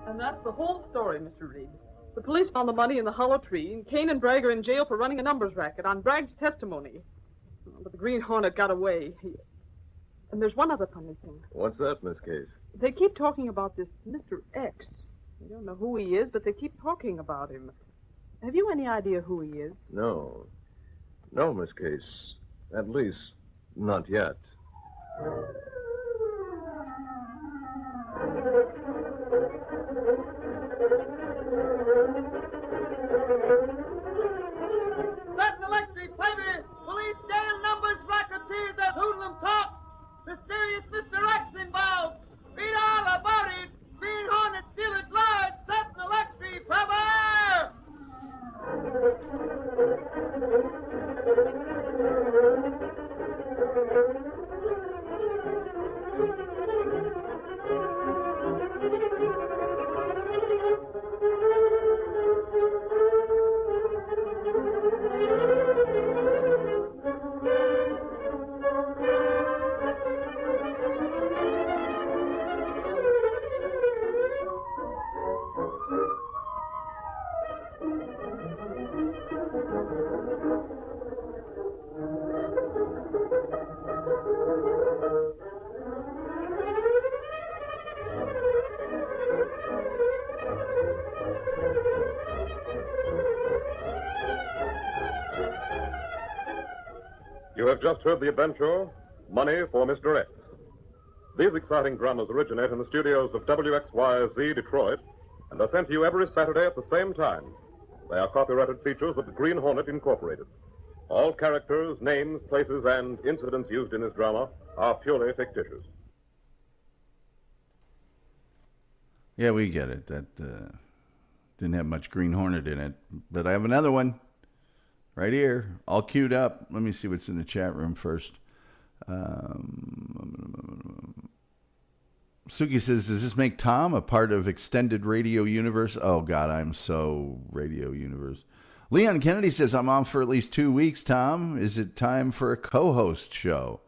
S5: And that's the whole story, Mr. Reid. The police found the money in the hollow tree, and Kane and Bragg are in jail for running a numbers racket on Bragg's testimony. But the Green Hornet got away. And there's one other funny thing.
S7: What's that, Miss Case?
S5: They keep talking about this Mr. X. I don't know who he is, but they keep talking about him. Have you any idea who he is?
S7: No. No, Miss Case. At least, not yet.
S11: That's electric, baby! Police jail numbers, racketeers, that hoodlum talks! Mysterious Mr. X involved! Read all about it! Green Hornet still at large! That's electric, baby!
S3: You have just heard the adventure, Money for Mr. X. These exciting dramas originate in the studios of WXYZ Detroit and are sent to you every Saturday at the same time. They are copyrighted features of the Green Hornet Incorporated. All characters, names, places, and incidents used in this drama are purely fictitious.
S1: Yeah, we get it. That didn't have much Green Hornet in it. But I have another one right here, all queued up. Let me see what's in the chat room first. Suki says, does this make Tom a part of Extended Radio Universe? Oh, God, I'm so Radio Universe. Leon Kennedy says, I'm on for at least 2 weeks, Tom. Is it time for a co-host show?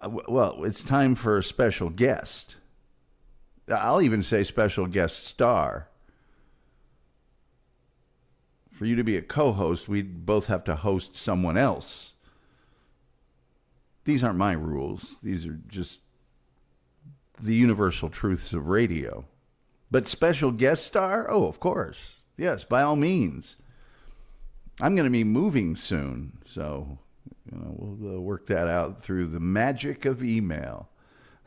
S1: Well, it's time for a special guest. I'll even say special guest star. For you to be a co-host, we'd both have to host someone else. These aren't my rules. These are just the universal truths of radio. But special guest star? Oh, of course. Yes, by all means. I'm going to be moving soon, so we'll work that out through the magic of email.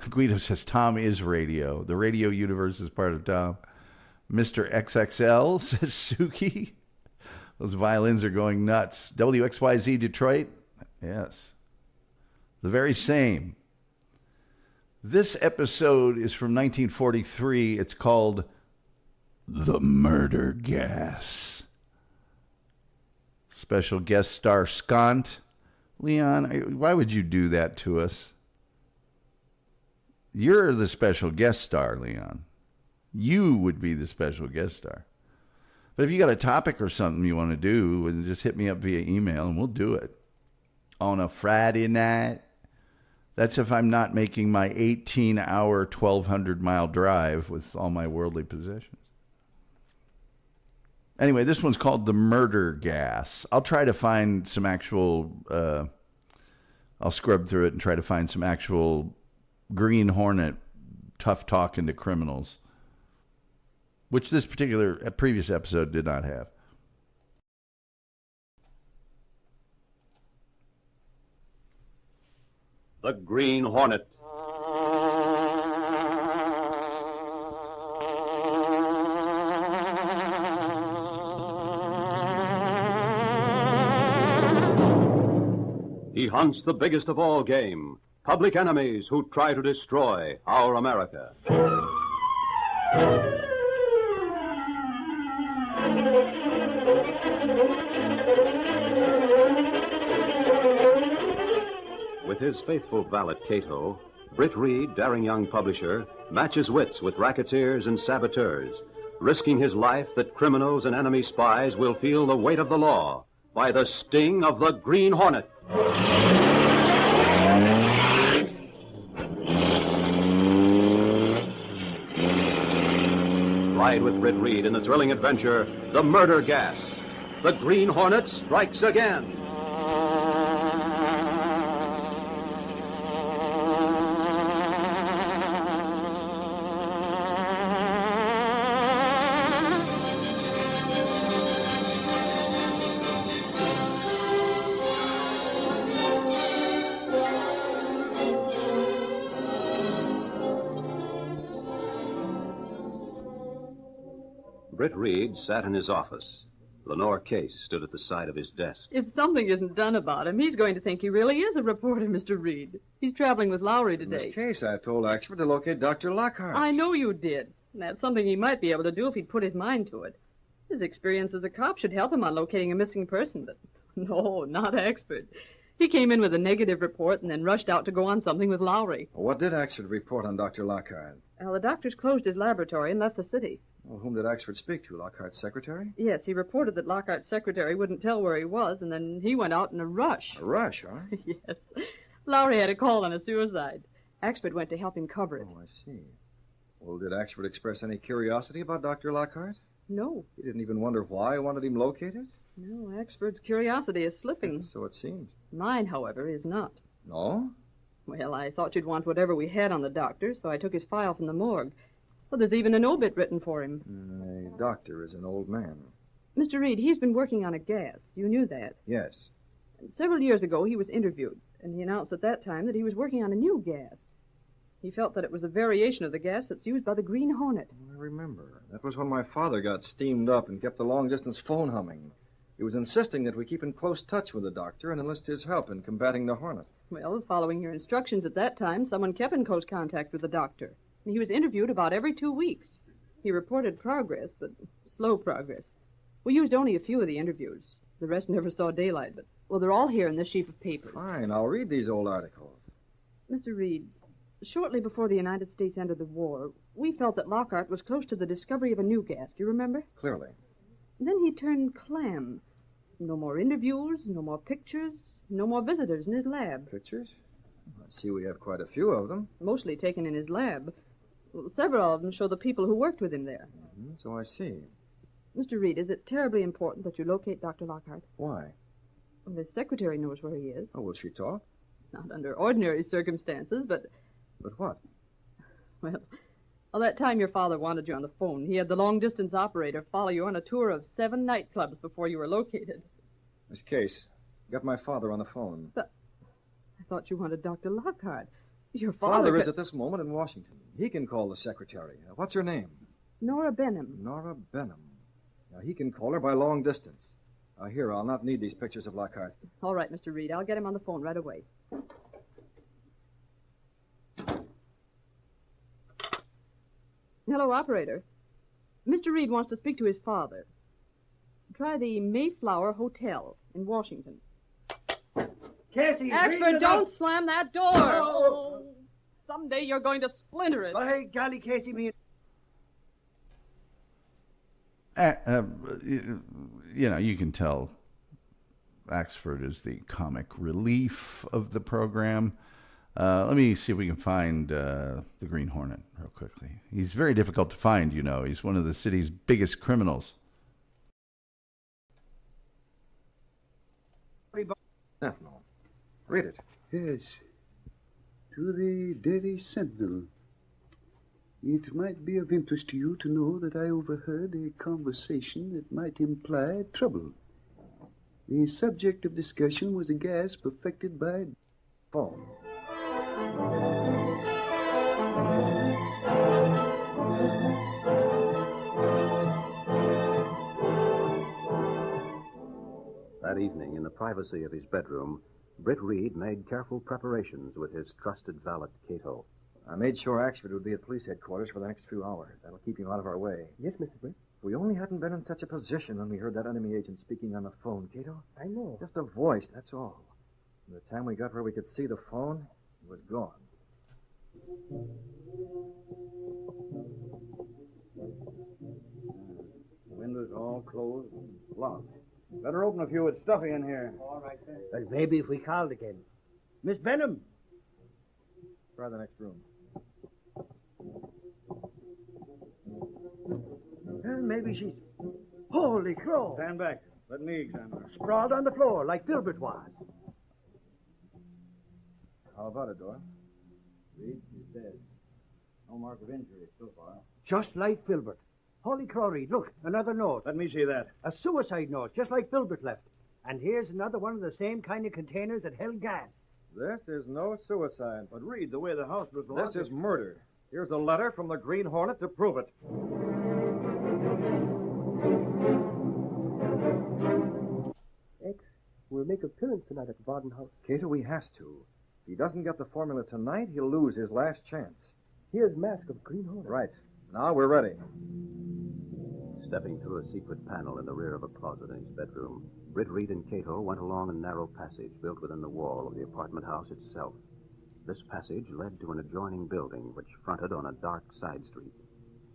S1: Guido says, Tom is radio. The radio universe is part of Tom. Mr. XXL, says Suki. Those violins are going nuts. WXYZ Detroit? Yes. The very same. This episode is from 1943. It's called The Murder Gas. Special guest star Scont. Leon, why would you do that to us? You're the special guest star, Leon. You would be the special guest star. But if you got a topic or something you want to do, just hit me up via email and we'll do it. On a Friday night. That's if I'm not making my 18-hour, 1,200-mile drive with all my worldly possessions. Anyway, this one's called The Murder Gas. I'll try to find some actual... I'll scrub through it and try to find some actual Green Hornet tough talking to criminals, which this particular previous episode did not have.
S12: The Green Hornet. hunts the biggest of all game, public enemies who try to destroy our America. With his faithful valet, Kato, Britt Reid, daring young publisher, matches wits with racketeers and saboteurs, risking his life that criminals and enemy spies will feel the weight of the law by the sting of the Green Hornet. Ride with Britt Reid in the thrilling adventure, The Murder Gas. The Green Hornet strikes again. Britt Reid sat in his office. Lenore Case stood at the side of his desk.
S5: If something isn't done about him, he's going to think he really is a reporter, Mr. Reid. He's traveling with Lowry today.
S8: Miss Case, I told Axford to locate Dr. Lockhart.
S5: I know you did. And that's something he might be able to do if he'd put his mind to it. His experience as a cop should help him on locating a missing person, but no, not Axford. He came in with a negative report and then rushed out to go on something with Lowry.
S8: Well, what did Axford report on Dr. Lockhart?
S5: Well, the doctors closed his laboratory and left the city.
S8: Well, whom did Axford speak to? Lockhart's secretary?
S5: Yes, he reported that Lockhart's secretary wouldn't tell where he was, and then he went out in a rush.
S8: A rush, huh?
S5: Yes. Lowry had a call on a suicide. Axford went to help him cover it.
S8: Oh, I see. Well, did Axford express any curiosity about Dr. Lockhart?
S5: No.
S8: He didn't even wonder why I wanted him located?
S5: No, Axford's curiosity is slipping.
S8: So it seems.
S5: Mine, however, is not.
S8: No?
S5: Well, I thought you'd want whatever we had on the doctor, so I took his file from the morgue. Well, there's even an obit written for him.
S8: The doctor is an old man.
S5: Mr. Reid, he's been working on a gas. You knew that.
S8: Yes.
S5: Several years ago, he was interviewed, and he announced at that time that he was working on a new gas. He felt that it was a variation of the gas that's used by the Green Hornet.
S8: I remember. That was when my father got steamed up and kept the long-distance phone humming. He was insisting that we keep in close touch with the doctor and enlist his help in combating the Hornet.
S5: Well, following your instructions at that time, someone kept in close contact with the doctor. He was interviewed about every 2 weeks. He reported progress, but slow progress. We used only a few of the interviews. The rest never saw daylight, but, well, they're all here in this sheaf of papers.
S8: Fine, I'll read these old articles.
S5: Mr. Reid, shortly before the United States entered the war, we felt that Lockhart was close to the discovery of a new gas. Do you remember?
S8: Clearly.
S5: Then he turned clam. No more interviews, no more pictures, no more visitors in his lab.
S8: Pictures? I see we have quite a few of them.
S5: Mostly taken in his lab. Well, several of them show the people who worked with him there.
S8: So I see.
S5: Mr. Reid, is it terribly important that you locate Dr. Lockhart?
S8: Why?
S5: Well, his secretary knows where he is.
S8: Oh, will she talk?
S5: Not under ordinary circumstances, but...
S8: But what?
S5: Well, that time your father wanted you on the phone, he had the long-distance operator follow you on a tour of 7 nightclubs before you were located.
S8: Miss Case, got my father on the phone.
S5: But I thought you wanted Dr. Lockhart. Your father
S8: is at this moment in Washington. He can call the secretary. What's her name?
S5: Nora Benham.
S8: Nora Benham. Now, he can call her by long distance. Here, I'll not need these pictures of Lockhart.
S5: All right, Mr. Reid. I'll get him on the phone right away. Hello, operator. Mr. Reid wants to speak to his father. Try the Mayflower Hotel in Washington.
S6: Casey,
S5: Axford, don't slam that door. Oh. Someday you're going to splinter it.
S6: By golly, Casey, me...
S1: You can tell Axford is the comic relief of the program. Let me see if we can find the Green Hornet real quickly. He's very difficult to find, you know. He's one of the city's biggest criminals.
S8: No. Read it.
S10: Yes. To the Daily Sentinel. It might be of interest to you to know that I overheard a conversation that might imply trouble. The subject of discussion was a gas perfected by Pulp.
S12: That evening, in the privacy of his bedroom, Britt Reid made careful preparations with his trusted valet, Kato.
S7: I made sure Axford would be at police headquarters for the next few hours. That'll keep him out of our way.
S13: Yes, Mr. Britt.
S7: If we only hadn't been in such a position when we heard that enemy agent speaking on the phone, Kato.
S13: I know.
S7: Just a voice, that's all. By the time we got where we could see the phone, he was gone.
S8: The windows all closed and locked. Better open a few. It's stuffy in here.
S13: All right, sir. Well, maybe if we called again. Miss Benham.
S7: Try the next room.
S13: Well, maybe she's... Holy crow!
S8: Stand back. Let me examine her.
S13: Sprawled on the floor like Filbert was.
S7: How about it, Doyle?
S8: Reed, she's dead. No mark of injury so far.
S13: Just like Filbert. Holy crow, Reed. Look, another note.
S8: Let me see that.
S13: A suicide note, just like Filbert left. And here's another one of the same kind of containers that held gas.
S7: This is no suicide.
S8: But read the way the house was locked.
S7: This is murder. Here's a letter from the Green Hornet to prove it.
S13: X will make appearance tonight at the Varden house.
S7: Kato, he has to. If he doesn't get the formula tonight, he'll lose his last chance.
S13: Here's Mask of Green Hornet.
S7: Right. Now we're ready.
S12: Stepping through a secret panel in the rear of a closet in his bedroom, Britt Reid and Kato went along a narrow passage built within the wall of the apartment house itself. This passage led to an adjoining building which fronted on a dark side street.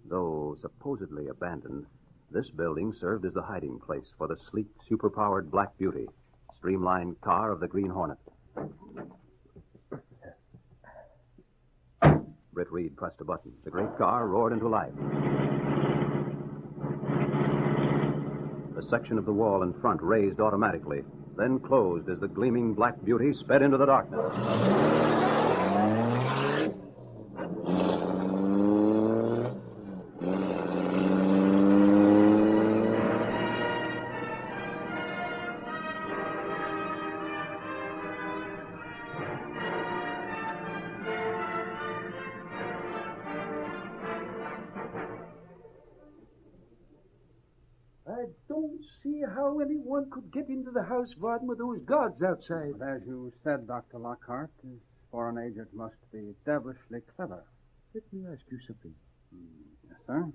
S12: Though supposedly abandoned, this building served as the hiding place for the sleek, superpowered Black Beauty, streamlined car of the Green Hornet. Britt Reid pressed a button. The great car roared into life. A section of the wall in front raised automatically, then closed as the gleaming Black Beauty sped into the darkness.
S10: I don't see how anyone could get into the house, Varden, with those guards outside.
S8: But as you said, Dr. Lockhart, this foreign agent must be devilishly clever.
S10: Let me ask you something.
S8: Yes, sir?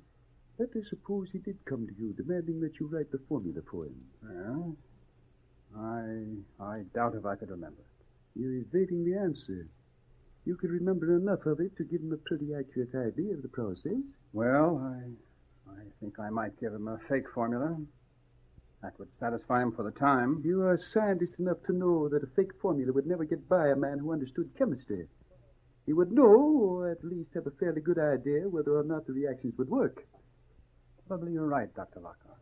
S10: Let us suppose he did come to you, demanding that you write the formula for him.
S8: Well, I doubt if I could remember it.
S10: You're evading the answer. You could remember enough of it to give him a pretty accurate idea of the process.
S8: Well, I think I might give him a fake formula. That would satisfy him for the time.
S10: You are scientist enough to know that a fake formula would never get by a man who understood chemistry. He would know, or at least have a fairly good idea, whether or not the reactions would work.
S8: Probably you're right, Dr. Lockhart.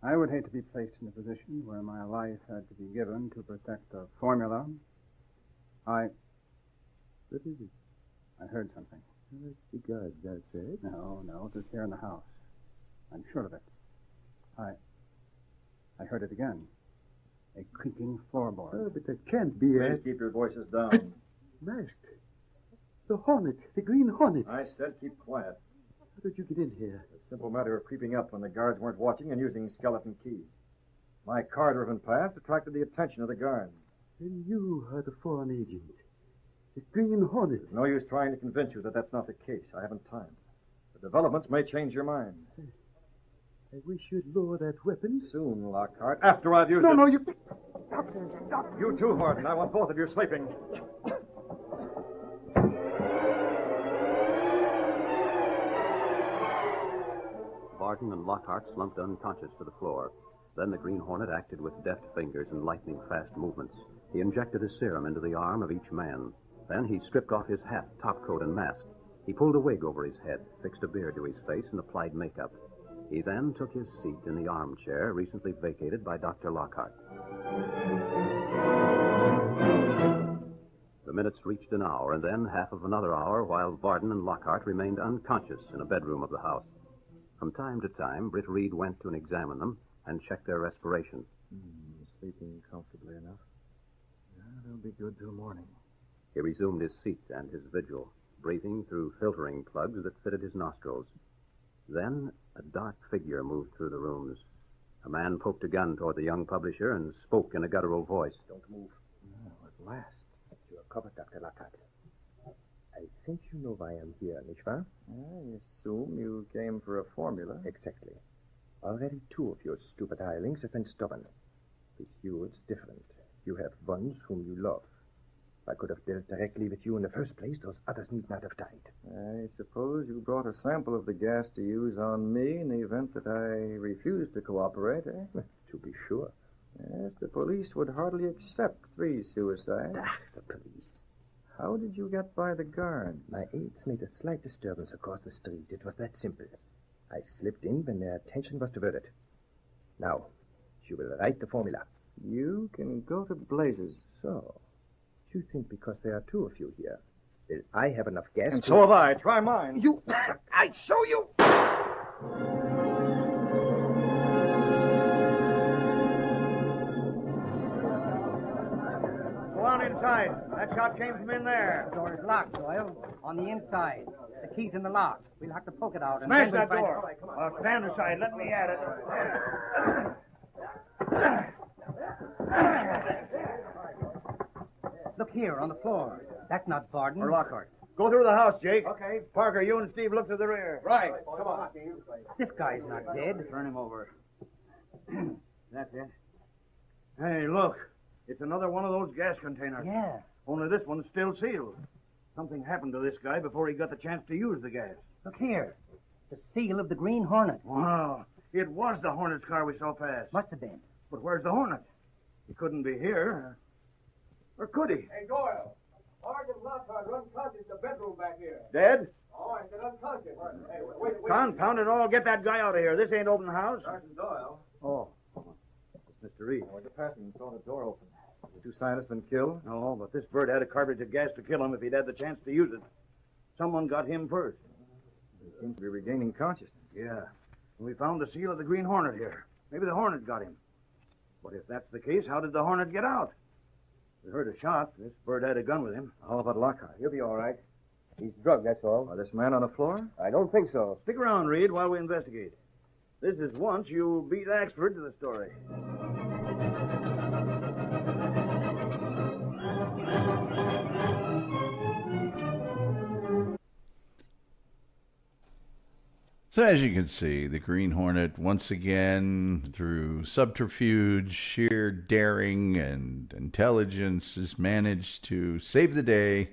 S8: I would hate to be placed in a position where my life had to be given to protect a formula.
S10: What is it?
S8: I heard something.
S10: That's the guards outside.
S8: No, it was here in the house. I'm sure of it. I heard it again. A creaking floorboard.
S10: Oh, but that can't be
S7: Please keep your voices down.
S10: Masked. The Hornet. The Green Hornet.
S7: I said keep quiet.
S10: How did you get in here?
S7: A simple matter of creeping up when the guards weren't watching and using skeleton keys. My car-driven past attracted the attention of the guards.
S10: Then you are the foreign agent. The Green Hornet.
S7: There's no use trying to convince you that that's not the case. I haven't time. The developments may change your mind.
S10: I wish you'd lower that weapon.
S7: Soon, Lockhart. After I've used it.
S10: No, you...
S7: Stop. You too, Horton. I want both of you sleeping.
S12: Barton and Lockhart slumped unconscious to the floor. Then the Green Hornet acted with deft fingers and lightning-fast movements. He injected a serum into the arm of each man. Then he stripped off his hat, topcoat, and mask. He pulled a wig over his head, fixed a beard to his face, and applied makeup. He then took his seat in the armchair recently vacated by Dr. Lockhart. The minutes reached an hour, and then half of another hour while Varden and Lockhart remained unconscious in a bedroom of the house. From time to time, Britt Reid went to examine them and checked their respiration.
S7: Sleeping comfortably enough. Yeah, they'll be good till morning.
S12: He resumed his seat and his vigil, breathing through filtering plugs that fitted his nostrils. Then a dark figure moved through the rooms. A man poked a gun toward the young publisher and spoke in a guttural voice.
S7: Don't move. Oh, at last. You're covered, Dr. Lockhart. I think you know why I'm here, nicht wahr? I assume you came for a formula. Exactly. Already 2 of your stupid hirelings have been stubborn. With you, it's different. You have ones whom you love. If I could have dealt directly with you in the first place, those others need not have died.
S14: I suppose you brought a sample of the gas to use on me in the event that I refused to cooperate, eh?
S7: To be sure.
S14: Yes, the police would hardly accept 3 suicides.
S7: The police.
S14: How did you get by the guards?
S7: My aides made a slight disturbance across the street. It was that simple. I slipped in when their attention was diverted. Now, you will write the formula.
S14: You can go to blazes.
S7: So, you think because there are 2 of you here, will I have enough gas
S8: And
S7: to...
S8: so have I. Try mine.
S7: You... I show you...
S6: Go on inside. That shot came from in there.
S13: The door is locked, Doyle. On the inside. The key's in the lock. We'll have to poke it out. And
S6: Smash
S13: then
S6: that
S13: we'll find
S6: door. Stand aside. Let me at it.
S13: Look here, on the floor. That's not Varden.
S6: Or Lockhart. Go through the house, Jake. Okay. Parker, you and Steve look to the rear.
S8: Right. Come on.
S13: This guy's not dead.
S6: Turn him over. That's it. Hey, look. It's another one of those gas containers.
S13: Yeah.
S6: Only this one's still sealed. Something happened to this guy before he got the chance to use the gas.
S13: Look here. The seal of the Green Hornet.
S6: Wow. It was the Hornet's car we saw pass.
S13: Must have been.
S6: But where's the Hornet? He couldn't be here. Or could he?
S8: Hey, Doyle. Sergeant Lockhart unconscious in the bedroom back here.
S6: Dead?
S8: Oh, I said unconscious. Hey, wait.
S6: Confound it all. Get that guy out of here. This ain't open house.
S8: Sergeant Doyle.
S6: Oh. It's Mr. Reid.
S7: I was passing and saw the door open. The 2 scientists been killed?
S6: No, but this bird had a cartridge of gas to kill him if he'd had the chance to use it. Someone got him first.
S14: He seems to be regaining consciousness.
S6: Yeah. We found the seal of the Green Hornet here. Maybe the Hornet got him. But if that's the case, how did the Hornet get out? We heard a shot. This bird had a gun with him.
S14: How about Lockhart?
S7: He'll be all right. He's drugged, that's all.
S14: This man on the floor?
S7: I don't think so.
S6: Stick around, Reed, while we investigate. This is once you beat Axford to the story.
S1: So as you can see, the Green Hornet, once again, through subterfuge, sheer daring, and intelligence, has managed to save the day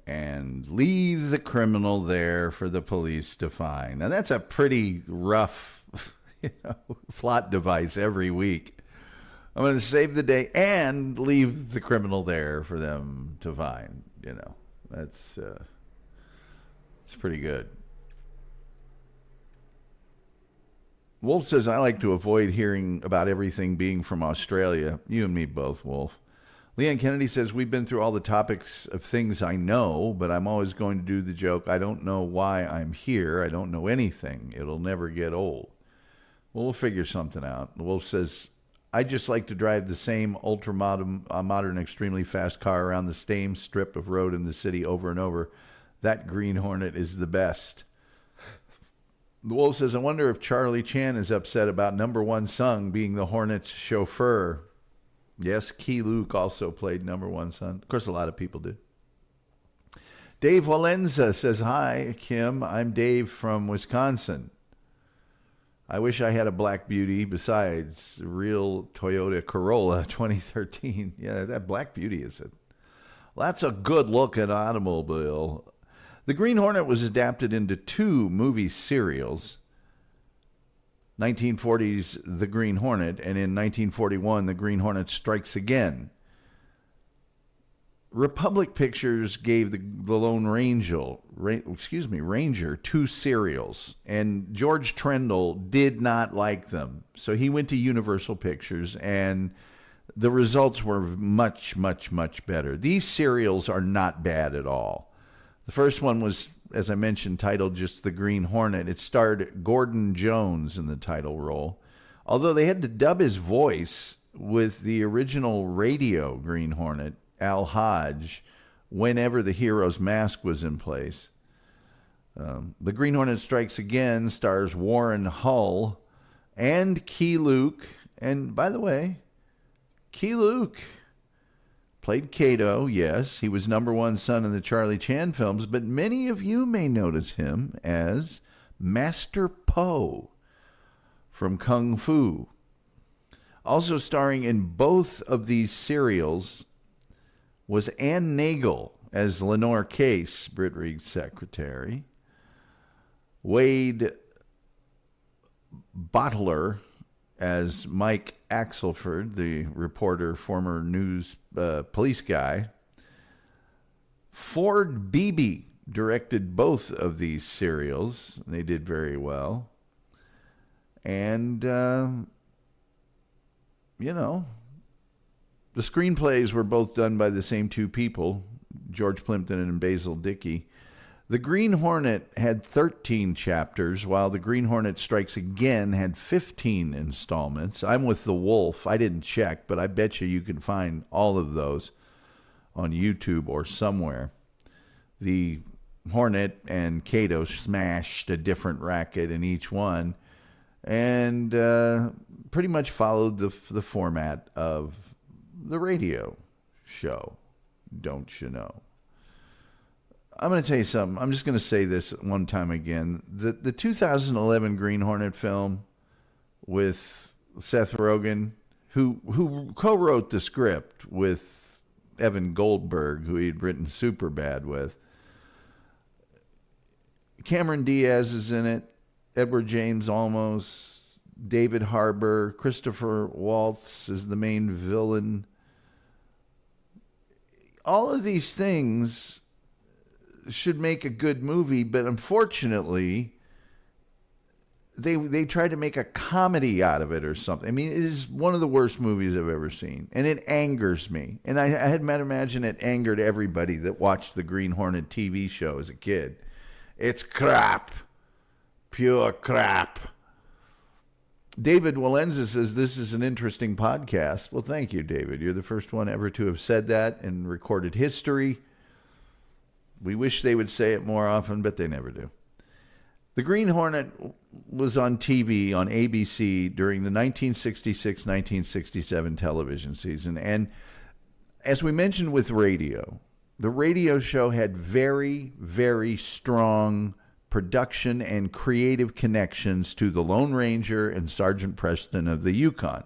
S1: and leave the criminal there for the police to find. Now, that's a pretty rough plot device every week. I'm going to save the day and leave the criminal there for them to find. That's it's pretty good. Wolf says, I like to avoid hearing about everything being from Australia. You and me both, Wolf. Leanne Kennedy says, we've been through all the topics of things I know, but I'm always going to do the joke, I don't know why I'm here. I don't know anything. It'll never get old. Well, we'll figure something out. Wolf says, I just like to drive the same ultra-modern, extremely fast car around the same strip of road in the city over and over. That Green Hornet is the best. The Wolf says, I wonder if Charlie Chan is upset about Number One Son being the Hornet's chauffeur. Yes, Key Luke also played Number One Son. Of course, a lot of people did. Dave Valenza says, hi, Kim. I'm Dave from Wisconsin. I wish I had a Black Beauty besides real Toyota Corolla 2013. Yeah, that Black Beauty is that's a good-looking automobile. The Green Hornet was adapted into 2 movie serials, 1940's The Green Hornet, and in 1941, The Green Hornet Strikes Again. Republic Pictures gave the Lone Ranger 2 serials, and George Trendle did not like them. So he went to Universal Pictures, and the results were much, much, much better. These serials are not bad at all. The first one was, as I mentioned, titled just The Green Hornet. It starred Gordon Jones in the title role, although they had to dub his voice with the original radio Green Hornet, Al Hodge, whenever the hero's mask was in place. The Green Hornet Strikes Again stars Warren Hull and Key Luke. And by the way, Key Luke played Kato, yes. He was number one son in the Charlie Chan films, but many of you may notice him as Master Po from Kung Fu. Also starring in both of these serials was Ann Nagel as Lenore Case, Britt Reid's secretary. Wade Bottler as Mike Axelford, the reporter, former news police guy. Ford Beebe directed both of these serials. They did very well. And, the screenplays were both done by the same two people, George Plimpton and Basil Dickey. The Green Hornet had 13 chapters, while The Green Hornet Strikes Again had 15 installments. I'm with The Wolf. I didn't check, but I bet you can find all of those on YouTube or somewhere. The Hornet and Kato smashed a different racket in each one and pretty much followed the format of the radio show, don't you know? I'm going to tell you something. I'm just going to say this one time again. The 2011 Green Hornet film with Seth Rogen, who co-wrote the script with Evan Goldberg, who he'd written Superbad with. Cameron Diaz is in it. Edward James Olmos, David Harbour, Christopher Waltz is the main villain. All of these things should make a good movie, but unfortunately, they tried to make a comedy out of it or something. I mean, it is one of the worst movies I've ever seen, and it angers me. And I had to imagine it angered everybody that watched the Green Hornet TV show as a kid. It's crap. Pure crap. David Walenza says, this is an interesting podcast. Well, thank you, David. You're the first one ever to have said that in recorded history. We wish they would say it more often, but they never do. The Green Hornet was on TV on ABC during the 1966-1967 television season. And as we mentioned with radio, the radio show had very, very strong production and creative connections to the Lone Ranger and Sergeant Preston of the Yukon.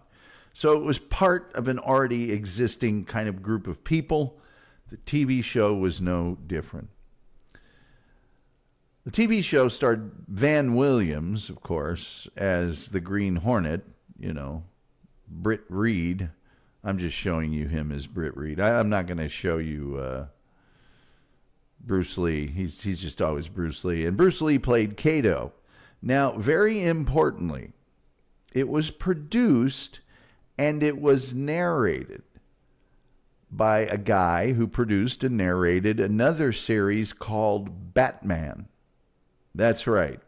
S1: So it was part of an already existing kind of group of people. The TV show was no different. The TV show starred Van Williams, of course, as the Green Hornet, Britt Reid. I'm just showing you him as Britt Reid. I'm not going to show you Bruce Lee. He's just always Bruce Lee. And Bruce Lee played Kato. Now, very importantly, it was produced and it was narrated by a guy who produced and narrated another series called Batman. That's right.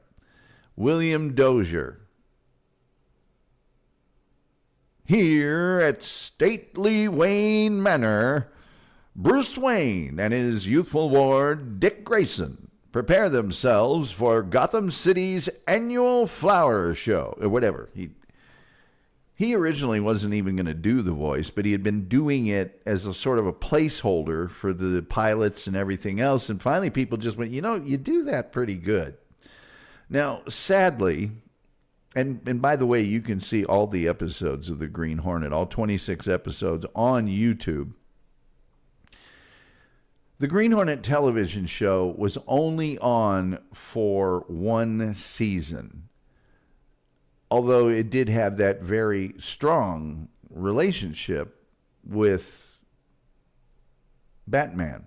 S1: William Dozier. Here at stately Wayne Manor, Bruce Wayne and his youthful ward, Dick Grayson, prepare themselves for Gotham City's annual flower show, or whatever. He originally wasn't even going to do the voice, but he had been doing it as a sort of a placeholder for the pilots and everything else. And finally, people just went, you do that pretty good. Now, sadly, and by the way, you can see all the episodes of The Green Hornet, all 26 episodes on YouTube. The Green Hornet television show was only on for one season, although it did have that very strong relationship with Batman.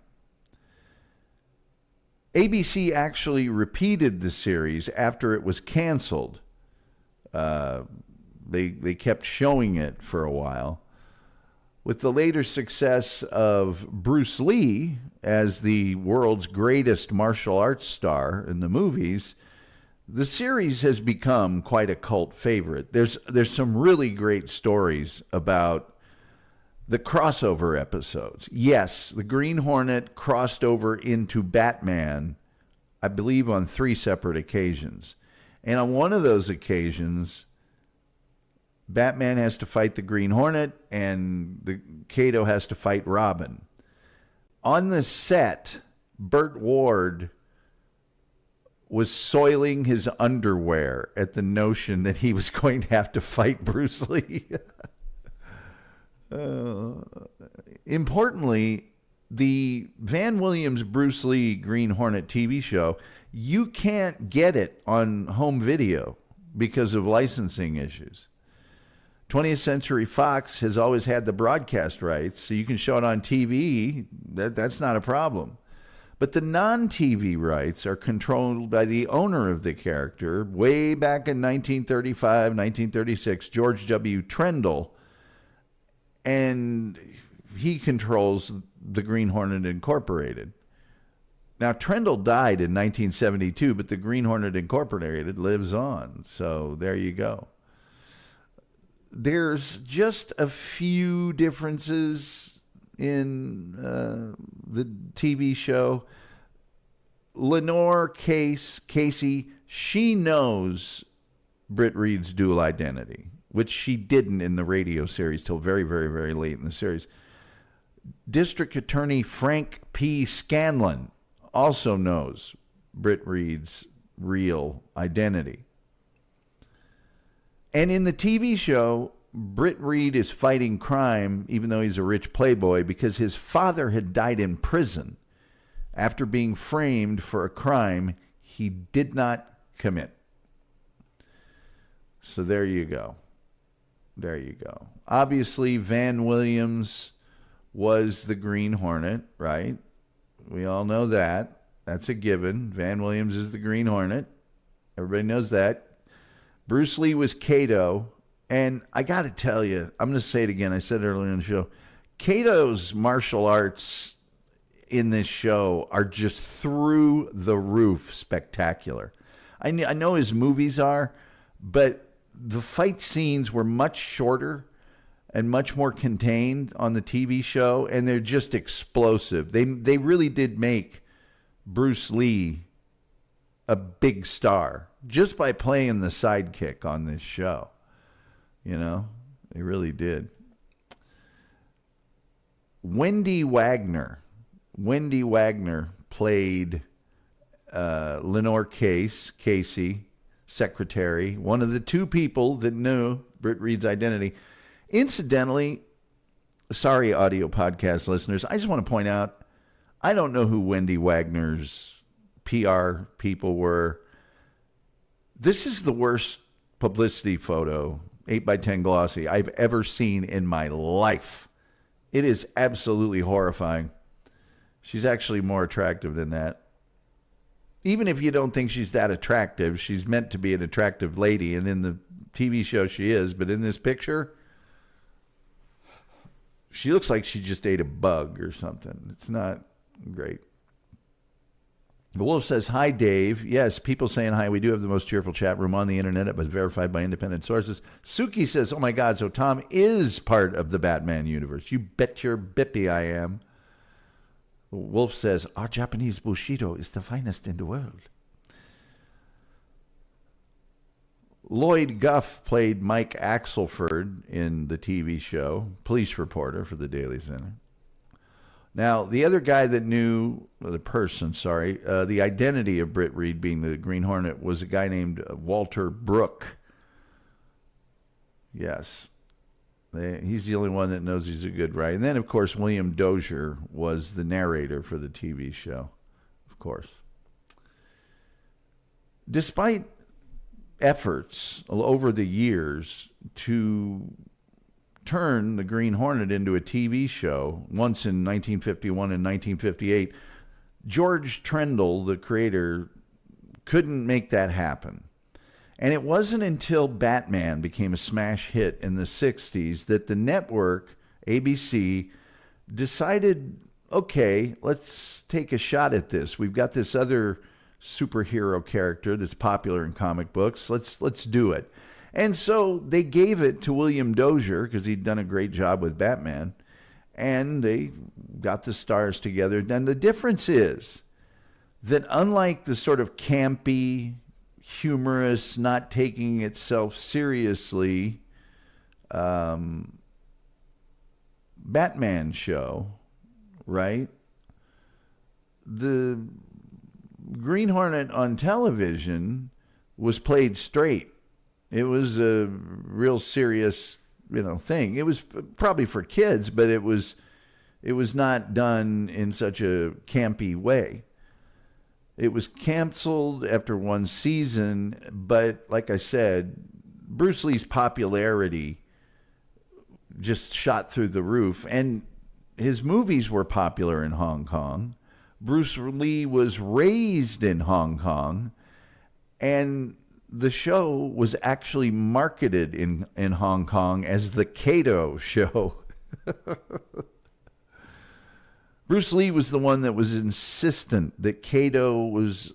S1: ABC actually repeated the series after it was canceled. They kept showing it for a while. With the later success of Bruce Lee as the world's greatest martial arts star in the movies, the series has become quite a cult favorite. There's some really great stories about the crossover episodes. Yes, the Green Hornet crossed over into Batman, I believe, on 3 separate occasions. And on one of those occasions, Batman has to fight the Green Hornet, and the Kato has to fight Robin. On the set, Burt Ward was soiling his underwear at the notion that he was going to have to fight Bruce Lee. Importantly, the Van Williams Bruce Lee Green Hornet TV show, you can't get it on home video because of licensing issues. 20th Century Fox has always had the broadcast rights, so you can show it on TV. That's not a problem. But the non-TV rights are controlled by the owner of the character. Way back in 1935, 1936, George W. Trendle, and he controls the Green Hornet Incorporated. Now, Trendle died in 1972, but the Green Hornet Incorporated lives on. So there you go. There's just a few differences in the TV show. Lenore Casey, she knows Britt Reid's dual identity, which she didn't in the radio series till very, very, very late in the series. District Attorney Frank P. Scanlon also knows Britt Reid's real identity. And in the TV show, Britt Reid is fighting crime, even though he's a rich playboy, because his father had died in prison after being framed for a crime he did not commit. So there you go. There you go. Obviously, Van Williams was the Green Hornet, right? We all know that. That's a given. Van Williams is the Green Hornet. Everybody knows that. Bruce Lee was Kato. And I got to tell you, I'm going to say it again. I said it earlier in the show. Kato's martial arts in this show are just through the roof spectacular. I know his movies are, but the fight scenes were much shorter and much more contained on the TV show, and they're just explosive. They really did make Bruce Lee a big star just by playing the sidekick on this show. You know, they really did. Wendy Wagner played Lenore Casey, secretary, one of the two people that knew Britt Reid's identity. Incidentally, sorry, audio podcast listeners, I just want to point out, I don't know who Wendy Wagner's PR people were. This is the worst publicity photo, 8x10 glossy, I've ever seen in my life. It is absolutely horrifying. She's actually more attractive than that. Even if you don't think she's that attractive, she's meant to be an attractive lady, and in the TV show she is, but in this picture, she looks like she just ate a bug or something. It's not great. The Wolf says, hi, Dave. Yes, people saying hi. We do have the most cheerful chat room on the internet. It was verified by independent sources. Suki says, oh, my God, so Tom is part of the Batman universe. You bet your bippy I am. The Wolf says, our Japanese Bushido is the finest in the world. Lloyd Guff played Mike Axelford in the TV show, police reporter for the Daily Center. Now, the other guy that knew, the identity of Britt Reid being the Green Hornet was a guy named Walter Brooke. Yes. He's the only one that knows he's a good guy. And then, of course, William Dozier was the narrator for the TV show, of course. Despite efforts over the years to turn the Green Hornet into a TV show, once in 1951 and 1958, George Trendle, the creator, couldn't make that happen. And it wasn't until Batman became a smash hit in the 60s that the network, ABC, decided, okay, let's take a shot at this. We've got this other superhero character that's popular in comic books. Let's do it. And so they gave it to William Dozier because he'd done a great job with Batman. And they got the stars together. And the difference is that unlike the sort of campy, humorous, not taking itself seriously Batman show, right? The Green Hornet on television was played straight. It was a real serious, thing. It was probably for kids, but it was not done in such a campy way. It was canceled after one season, but like I said, Bruce Lee's popularity just shot through the roof, and his movies were popular in Hong Kong. Bruce Lee was raised in Hong Kong, and the show was actually marketed in Hong Kong as the Kato show. Bruce Lee was the one that was insistent that Kato was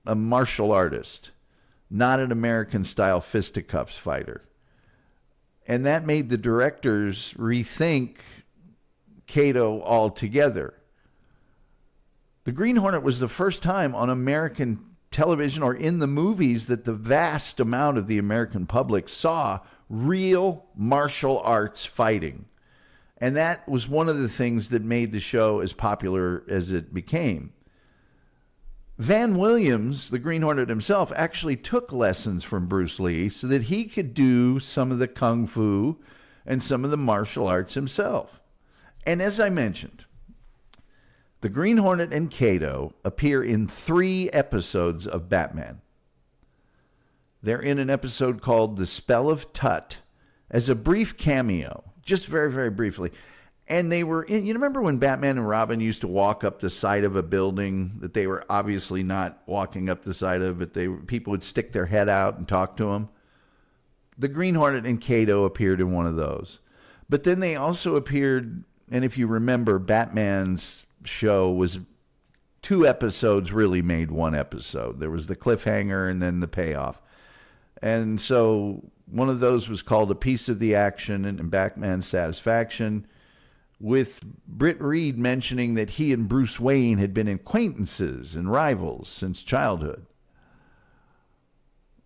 S1: a martial artist, not an American-style fisticuffs fighter. And that made the directors rethink Kato altogether. The Green Hornet was the first time on American television or in the movies that the vast amount of the American public saw real martial arts fighting. And that was one of the things that made the show as popular as it became. Van Williams, the Green Hornet himself, actually took lessons from Bruce Lee so that he could do some of the kung fu and some of the martial arts himself. And as I mentioned, the Green Hornet and Kato appear in 3 episodes of Batman. They're in an episode called The Spell of Tut as a brief cameo, just very, very briefly. And they were in, remember when Batman and Robin used to walk up the side of a building that they were obviously not walking up the side of, but people would stick their head out and talk to them? The Green Hornet and Kato appeared in one of those. But then they also appeared, and if you remember, Batman's show was 2 episodes really made 1 episode. There was the cliffhanger and then the payoff. And so one of those was called A Piece of the Action and Batman's Satisfaction, with Britt Reid mentioning that he and Bruce Wayne had been acquaintances and rivals since childhood.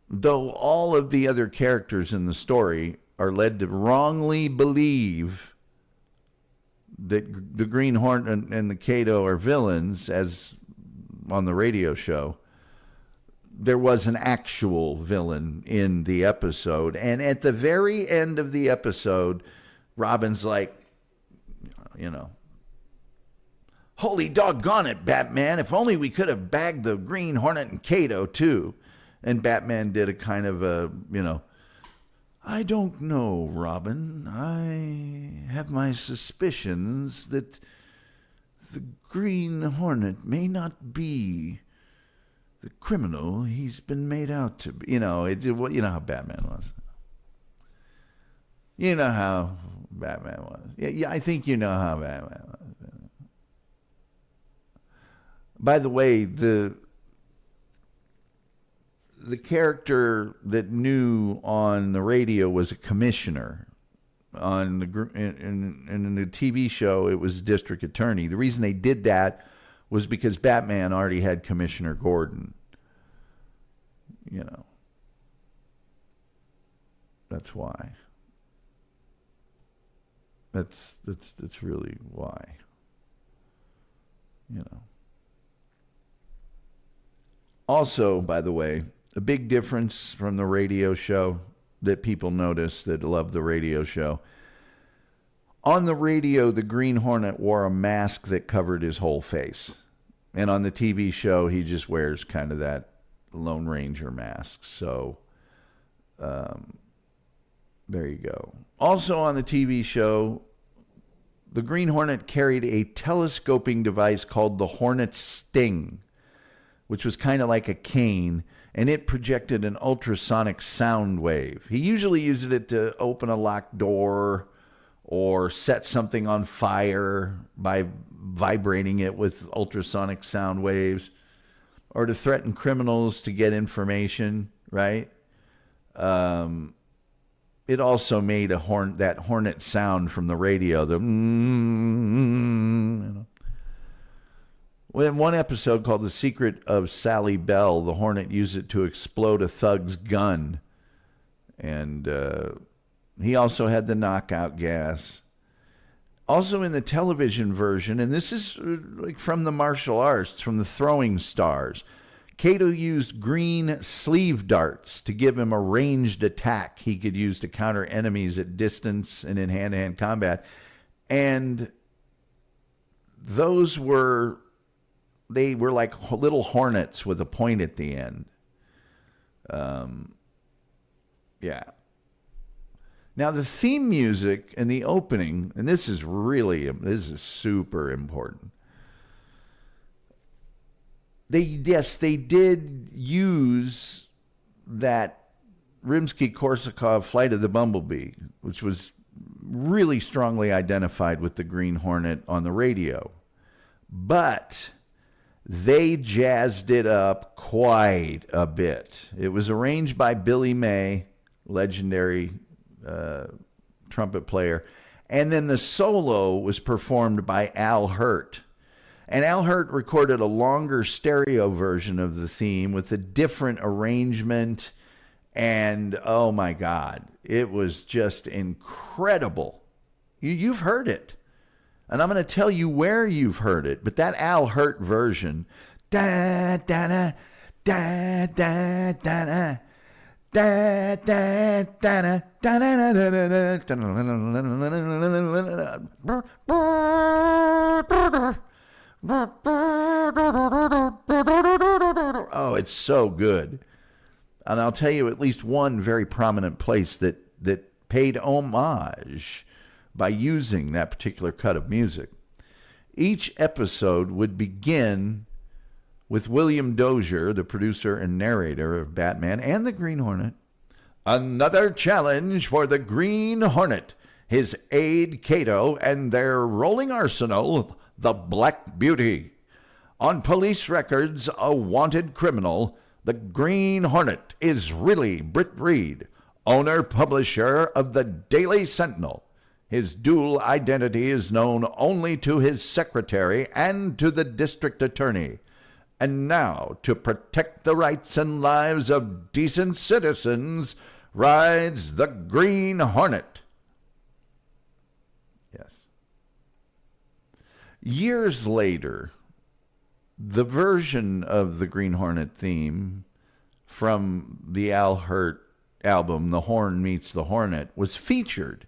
S1: Though all of the other characters in the story are led to wrongly believe that the Green Hornet and the Kato are villains, as on the radio show, there was an actual villain in the episode. And at the very end of the episode, Robin's like, holy doggone it, Batman, if only we could have bagged the Green Hornet and Kato too. And Batman did a kind of a, I don't know, Robin. I have my suspicions that the Green Hornet may not be the criminal he's been made out to be. You know how Batman was. You know how Batman was. Yeah, I think you know how Batman was. By the way, the character that knew on the radio was a commissioner. In the TV show, it was district attorney. The reason they did that was because Batman already had Commissioner Gordon. That's why. That's really why. Also, by the way, a big difference from the radio show that people notice that love the radio show. On the radio, the Green Hornet wore a mask that covered his whole face. And on the TV show, he just wears kind of that Lone Ranger mask. So, there you go. Also on the TV show, the Green Hornet carried a telescoping device called the Hornet Sting, which was kind of like a cane, and it projected an ultrasonic sound wave. He usually used it to open a locked door or set something on fire by vibrating it with ultrasonic sound waves, or to threaten criminals to get information, right? It also made that hornet sound from the radio, In one episode called The Secret of Sally Bell, the Hornet used it to explode a thug's gun. And He also had the knockout gas. Also in the television version, and this is like from the martial arts, from the throwing stars, Kato used green sleeve darts to give him a ranged attack he could use to counter enemies at distance and in hand-to-hand combat. And those were like little hornets with a point at the end. Yeah. Now, the theme music and the opening, and this is super important. They did use that Rimsky-Korsakov Flight of the Bumblebee, which was really strongly identified with the Green Hornet on the radio. But they jazzed it up quite a bit. It was arranged by Billy May, legendary trumpet player, and then the solo was performed by Al Hirt. And Al Hirt recorded a longer stereo version of the theme with a different arrangement, and oh my God, it was just incredible. You've heard it, and I'm going to tell you where you've heard it, but that Al Hirt version, da da da da da da da. Da, da, da, da, da, da, da, da, da. Oh, it's so good. And I'll tell you at least one very prominent place that paid homage by using that particular cut of music. Each episode would begin with William Dozier, the producer and narrator of Batman and the Green Hornet. Another challenge for the Green Hornet, his aide Kato, and their rolling arsenal, the Black Beauty. On police records, a wanted criminal, the Green Hornet is really Britt Reid, owner-publisher of the Daily Sentinel. His dual identity is known only to his secretary and to the district attorney. And now, to protect the rights and lives of decent citizens, rides the Green Hornet. Yes. Years later, the version of the Green Hornet theme from the Al Hirt album, The Horn Meets the Hornet, was featured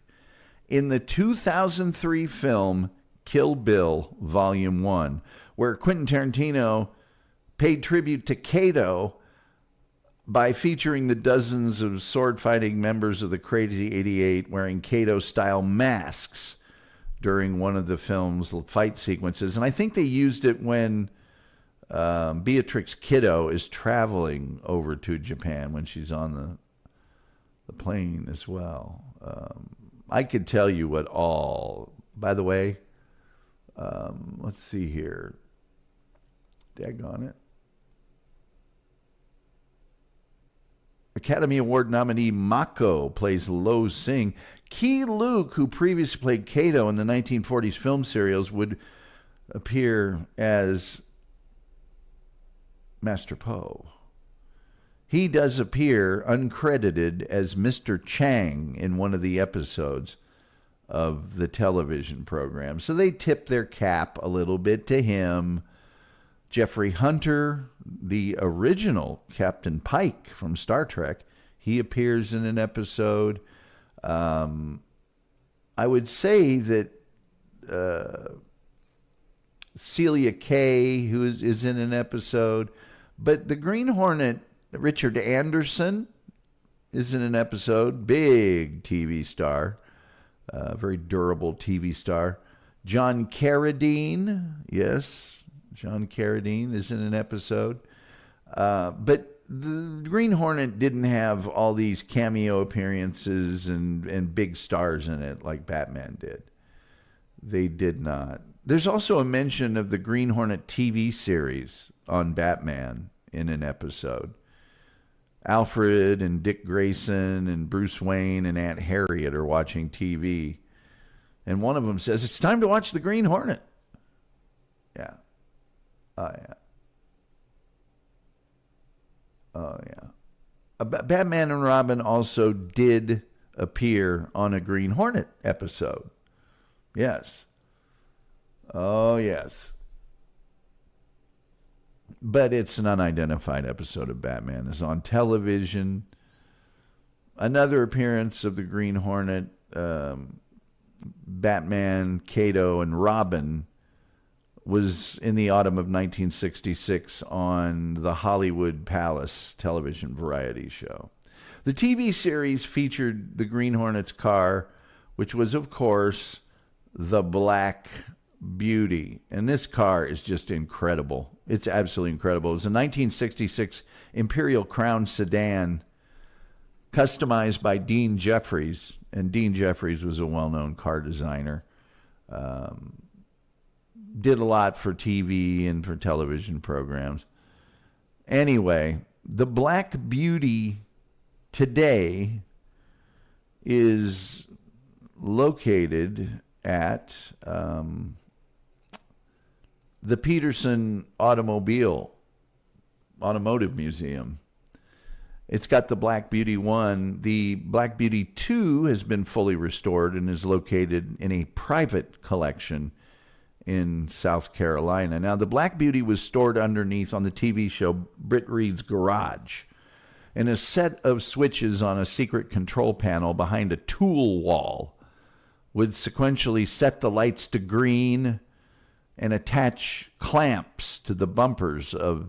S1: in the 2003 film Kill Bill Volume 1, where Quentin Tarantino paid tribute to Kato by featuring the dozens of sword-fighting members of the Crazy 88 wearing Kato-style masks during one of the film's fight sequences. And I think they used it when Beatrix Kiddo is traveling over to Japan, when she's on the plane as well. I could tell you what all... By the way, let's see here. Daggone it. Academy Award nominee Mako plays Lo Sing. Key Luke, who previously played Kato in the 1940s film serials, would appear as Master Po. He does appear uncredited as Mr. Chang in one of the episodes of the television program. So they tip their cap a little bit to him. Jeffrey Hunter, the original Captain Pike from Star Trek, he appears in an episode. I would say that Celia Kay, who is in an episode, but the Green Hornet, Richard Anderson, is in an episode. Big TV star, very durable TV star. John Carradine, yes. John Carradine is in an episode. But the Green Hornet didn't have all these cameo appearances and big stars in it like Batman did. They did not. There's also a mention of the Green Hornet TV series on Batman in an episode. Alfred and Dick Grayson and Bruce Wayne and Aunt Harriet are watching TV. And one of them says, "It's time to watch the Green Hornet." Yeah. Oh, yeah. Oh, yeah. Batman and Robin also did appear on a Green Hornet episode. Yes. Oh, yes. But it's an unidentified episode of Batman. It's on television. Another appearance of the Green Hornet, Batman, Kato, and Robin was in the autumn of 1966 on the Hollywood Palace television variety show. The TV series featured the Green Hornet's car, which was, of course, the Black Beauty. And this car is just incredible. It's absolutely incredible. It was a 1966 Imperial Crown sedan customized by Dean Jeffries. And Dean Jeffries was a well-known car designer. Did a lot for TV and for television programs. Anyway, the Black Beauty today is located at the Peterson Automotive Museum. It's got the Black Beauty 1. The Black Beauty 2 has been fully restored and is located in a private collection in South Carolina. Now, the Black Beauty was stored underneath on the TV show Britt Reid's garage in a set of switches on a secret control panel behind a tool wall would sequentially set the lights to green and attach clamps to the bumpers of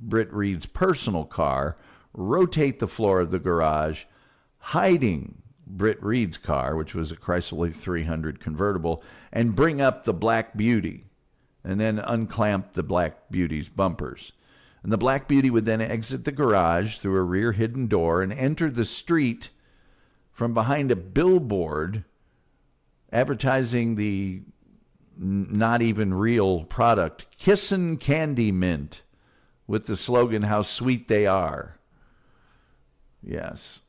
S1: Britt Reid's personal car, rotate the floor of the garage, hiding Britt Reid's car, which was a Chrysler 300 convertible, and bring up the Black Beauty, and then unclamp the Black Beauty's bumpers. And the Black Beauty would then exit the garage through a rear hidden door and enter the street from behind a billboard advertising the not even real product, Kissin' Candy Mint, with the slogan, "How sweet they are." Yes.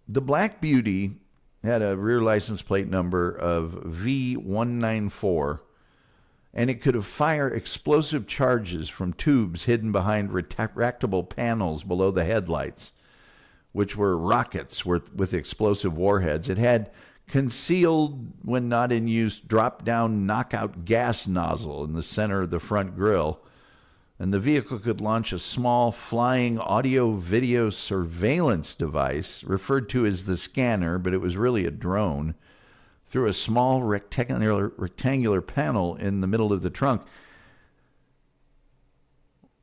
S1: The Black Beauty had a rear license plate number of V194, and it could fire explosive charges from tubes hidden behind retractable panels below the headlights, which were rockets with explosive warheads. It had concealed, when not in use, drop-down knockout gas nozzle in the center of the front grille. And the vehicle could launch a small flying audio-video surveillance device, referred to as the scanner, but it was really a drone, through a small rectangular panel in the middle of the trunk.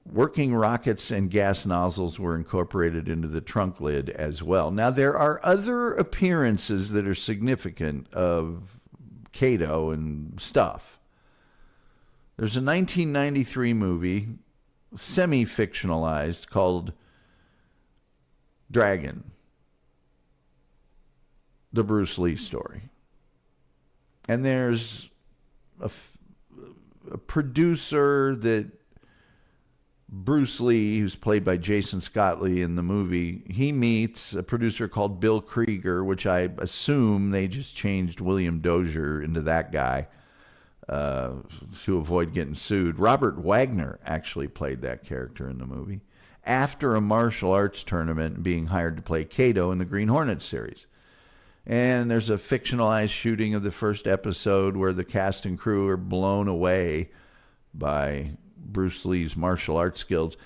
S1: Working rockets and gas nozzles were incorporated into the trunk lid as well. Now, there are other appearances that are significant of Kato and stuff. There's a 1993 movie, semi-fictionalized, called Dragon, the Bruce Lee story. And there's a producer that Bruce Lee, who's played by Jason Scott Lee in the movie, he meets a producer called Bill Krieger, which I assume they just changed William Dozier into that guy to avoid getting sued. Robert Wagner actually played that character in the movie after a martial arts tournament and being hired to play Kato in the Green Hornet series. And there's a fictionalized shooting of the first episode where the cast and crew are blown away by Bruce Lee's martial arts skills.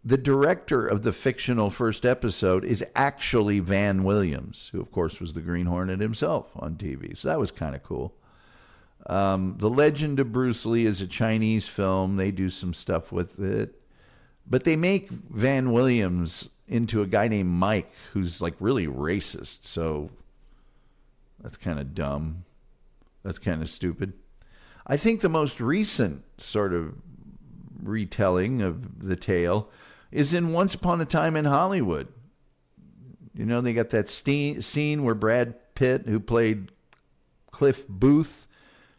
S1: The director of the fictional first episode is actually Van Williams, who, of course, was the Green Hornet himself on TV. So that was kind of cool. The Legend of Bruce Lee is a Chinese film. They do some stuff with it. But they make Van Williams into a guy named Mike, who's like really racist. So that's kind of dumb. That's kind of stupid. I think the most recent sort of retelling of the tale is in Once Upon a Time in Hollywood. You know, they got that scene where Brad Pitt, who played Cliff Booth,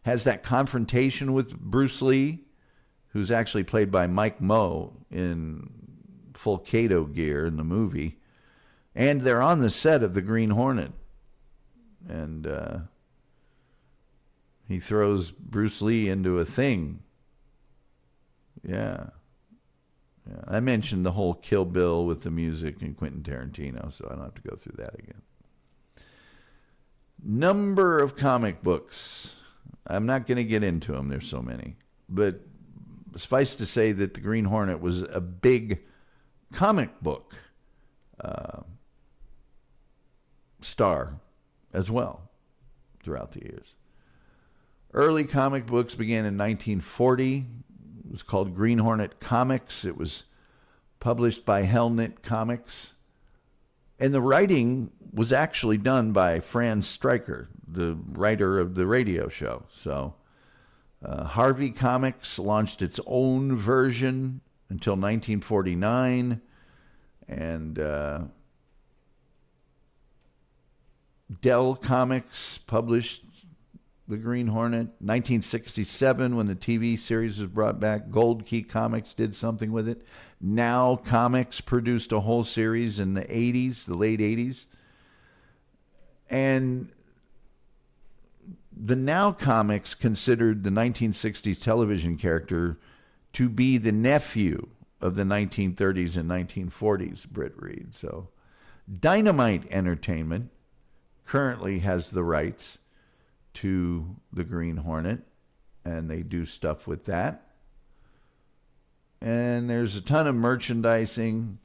S1: has that confrontation with Bruce Lee, who's actually played by Mike Moe in full Kato gear in the movie. And they're on the set of the Green Hornet. And he throws Bruce Lee into a thing. Yeah. I mentioned the whole Kill Bill with the music and Quentin Tarantino, so I don't have to go through that again. Number of comic books. I'm not going to get into them. There's so many. But suffice to say that the Green Hornet was a big comic book star as well throughout the years. Early comic books began in 1940. It was called Green Hornet Comics. It was published by Hellnet Comics. And the writing was actually done by Fran Striker, the writer of the radio show. So Harvey Comics launched its own version until 1949. And Dell Comics published the Green Hornet. 1967, when the TV series was brought back, Gold Key Comics did something with it. Now Comics produced a whole series in the 80s, the late 80s. And the Now Comics considered the 1960s television character to be the nephew of the 1930s and 1940s Britt Reid. So Dynamite Entertainment currently has the rights to the Green Hornet, and they do stuff with that. And there's a ton of merchandising.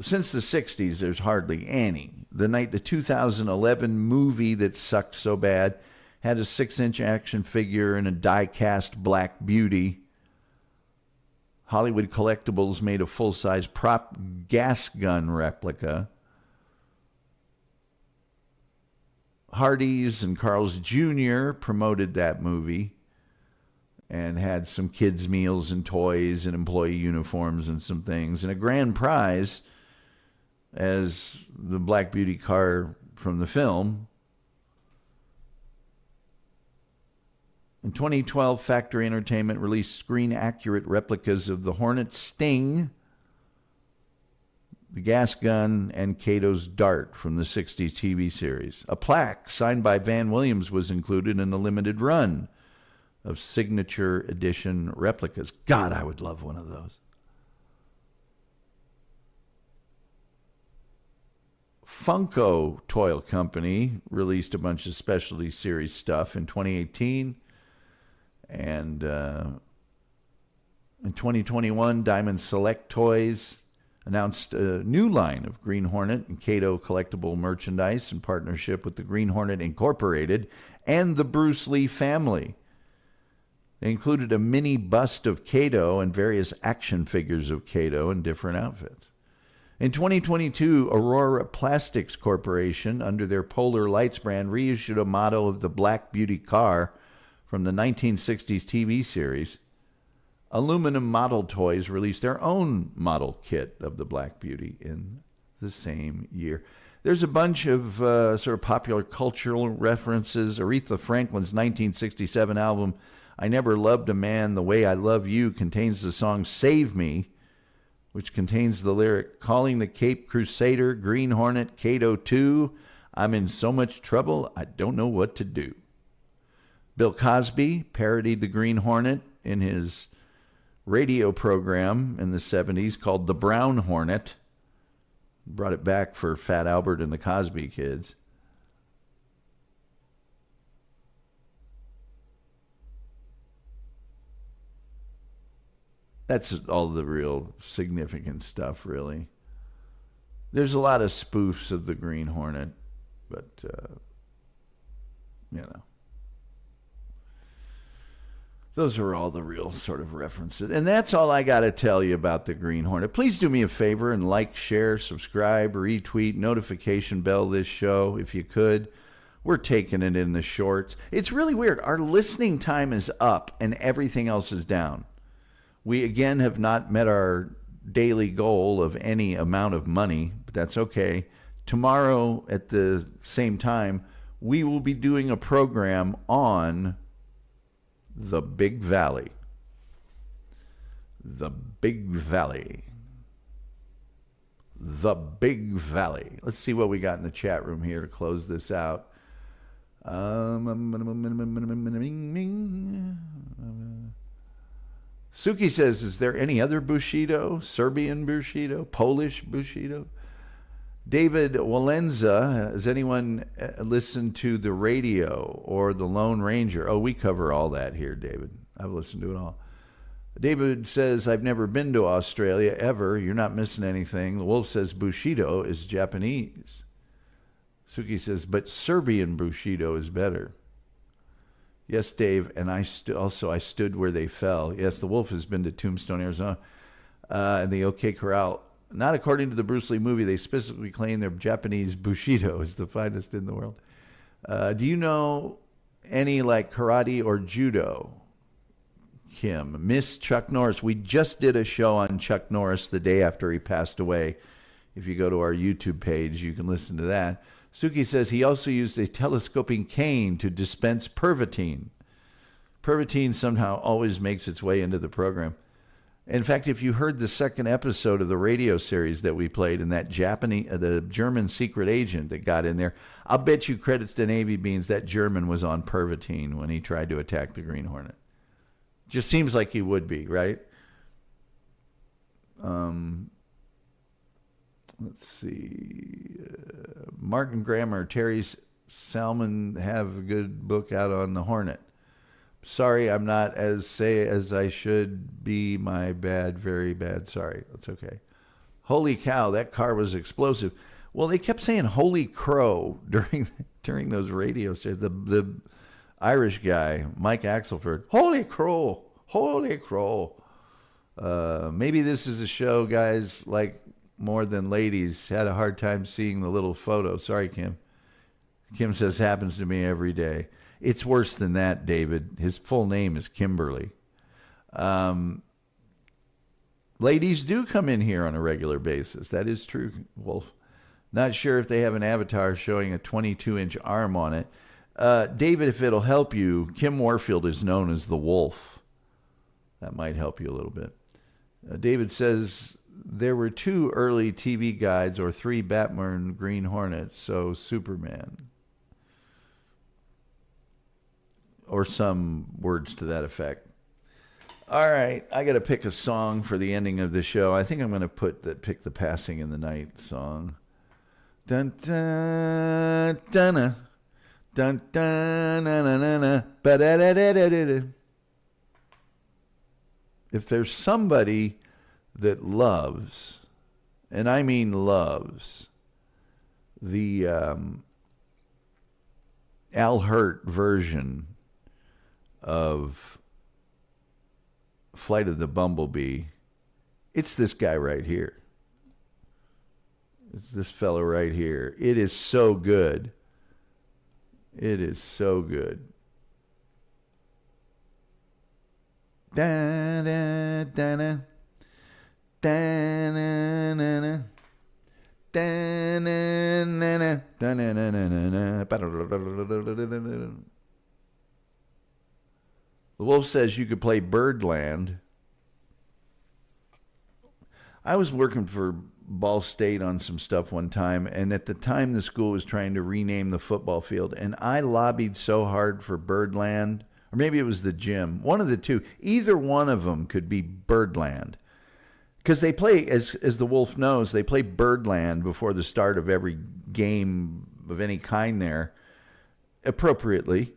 S1: Since the 60s, there's hardly any. The 2011 movie that sucked so bad had a 6-inch action figure and a die-cast Black Beauty. Hollywood Collectibles made a full-size prop gas gun replica. Hardee's and Carl's Jr. promoted that movie and had some kids' meals and toys and employee uniforms and some things. And a grand prize as the Black Beauty car from the film. In 2012, Factory Entertainment released screen-accurate replicas of the Hornet Sting, the gas gun, and Kato's dart from the 60s TV series. A plaque signed by Van Williams was included in the limited run of signature edition replicas. God, I would love one of those. Funko Toy Company released a bunch of specialty series stuff in 2018. And in 2021, Diamond Select Toys announced a new line of Green Hornet and Kato collectible merchandise in partnership with the Green Hornet Incorporated and the Bruce Lee family. They included a mini bust of Kato and various action figures of Kato in different outfits. In 2022, Aurora Plastics Corporation, under their Polar Lights brand, reissued a model of the Black Beauty car from the 1960s TV series. Aluminum Model Toys released their own model kit of the Black Beauty in the same year. There's a bunch of sort of popular cultural references. Aretha Franklin's 1967 album, I Never Loved a Man the Way I Love You, contains the song Save Me, which contains the lyric, calling the Cape Crusader, Green Hornet, Kato 2, I'm in so much trouble, I don't know what to do. Bill Cosby parodied the Green Hornet in his radio program in the 70s called The Brown Hornet. Brought it back for Fat Albert and the Cosby Kids. That's all the real significant stuff, really. There's a lot of spoofs of the Green Hornet, but, you know. Those are all the real sort of references. And that's all I got to tell you about the Green Hornet. Please do me a favor and like, share, subscribe, retweet, notification bell this show if you could. We're taking it in the shorts. It's really weird. Our listening time is up and everything else is down. We, again, have not met our daily goal of any amount of money, but that's okay. Tomorrow at the same time, we will be doing a program on the Big Valley. The Big Valley. The Big Valley. Let's see what we got in the chat room here to close this out. Suki says, is there any other Bushido? Serbian Bushido? Polish Bushido? David Walenza, has anyone listened to the radio or the Lone Ranger? Oh, we cover all that here, David. I've listened to it all. David says, I've never been to Australia ever. You're not missing anything. The Wolf says Bushido is Japanese. Suki says, but Serbian Bushido is better. Yes, Dave, and I stood where they fell. Yes, the Wolf has been to Tombstone, Arizona, and the OK Corral. Not according to the Bruce Lee movie. They specifically claim their Japanese Bushido is the finest in the world. Do you know any like karate or judo? Kim, Miss Chuck Norris. We just did a show on Chuck Norris the day after he passed away. If you go to our YouTube page, you can listen to that. Suki says he also used a telescoping cane to dispense Pervitin. Pervitin somehow always makes its way into the program. In fact, if you heard the second episode of the radio series that we played and that the German secret agent that got in there, I'll bet you credits to Navy Beans that German was on Pervitin when he tried to attack the Green Hornet. Just seems like he would be, right? Let's see. Martin Grammer, Terry Salmon have a good book out on the Hornet. Sorry, I'm not as I should be. My bad, very bad. Sorry, that's okay. Holy cow, that car was explosive. Well, they kept saying "Holy crow" during those radio stations. The Irish guy, Mike Axelford, "Holy crow, holy crow." Maybe this is a show, guys, like more than ladies. Had a hard time seeing the little photo. Sorry, Kim. Kim says happens to me every day. It's worse than that, David. His full name is Kimberly. Ladies do come in here on a regular basis. That is true, Wolf. Not sure if they have an avatar showing a 22-inch arm on it. David, if it'll help you, Kim Warfield is known as the Wolf. That might help you a little bit. David says there were 2 early TV guides or 3 Batman Green Hornets, so Superman. Or some words to that effect. All right, I got to pick a song for the ending of the show. I think I'm going to pick the Passing in the Night song. Dun dun dun dun dun dun dun. If there's somebody that loves, and I mean loves, the Al Hurt version of Flight of the Bumblebee, it's this guy right here. It's this fellow right here. It is so good. It is so good. Da da da da da na na na da na na na da na na na na. The Wolf says you could play Birdland. I was working for Ball State on some stuff one time, and at the time the school was trying to rename the football field, and I lobbied so hard for Birdland, or maybe it was the gym, one of the two. Either one of them could be Birdland. Because they play, as the Wolf knows, they play Birdland before the start of every game of any kind there, appropriately.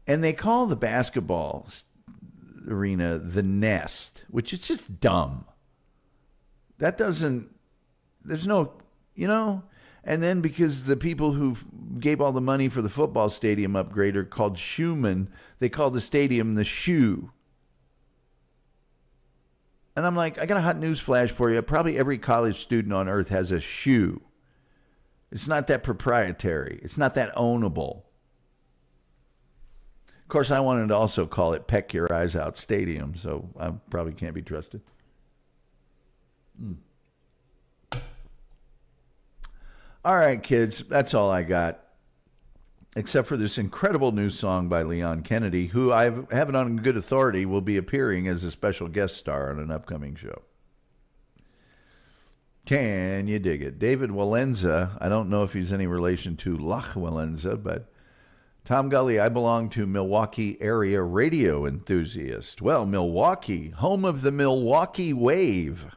S1: And they call the basketball arena the Nest, which is just dumb. That doesn't, there's no, and then because the people who gave all the money for the football stadium upgrade are called Shoemen, they call the stadium the Shoe. And I'm like, I got a hot news flash for you. Probably every college student on earth has a shoe. It's not that proprietary. It's not that ownable. Of course, I wanted to also call it Peck Your Eyes Out Stadium, so I probably can't be trusted. All right, kids, that's all I got. Except for this incredible new song by Leon Kennedy, who I have it on good authority will be appearing as a special guest star on an upcoming show. Can you dig it? David Walenza, I don't know if he's any relation to Lach Walenza, but Tom Gulley, I belong to Milwaukee area radio enthusiast. Well, Milwaukee, home of the Milwaukee Wave.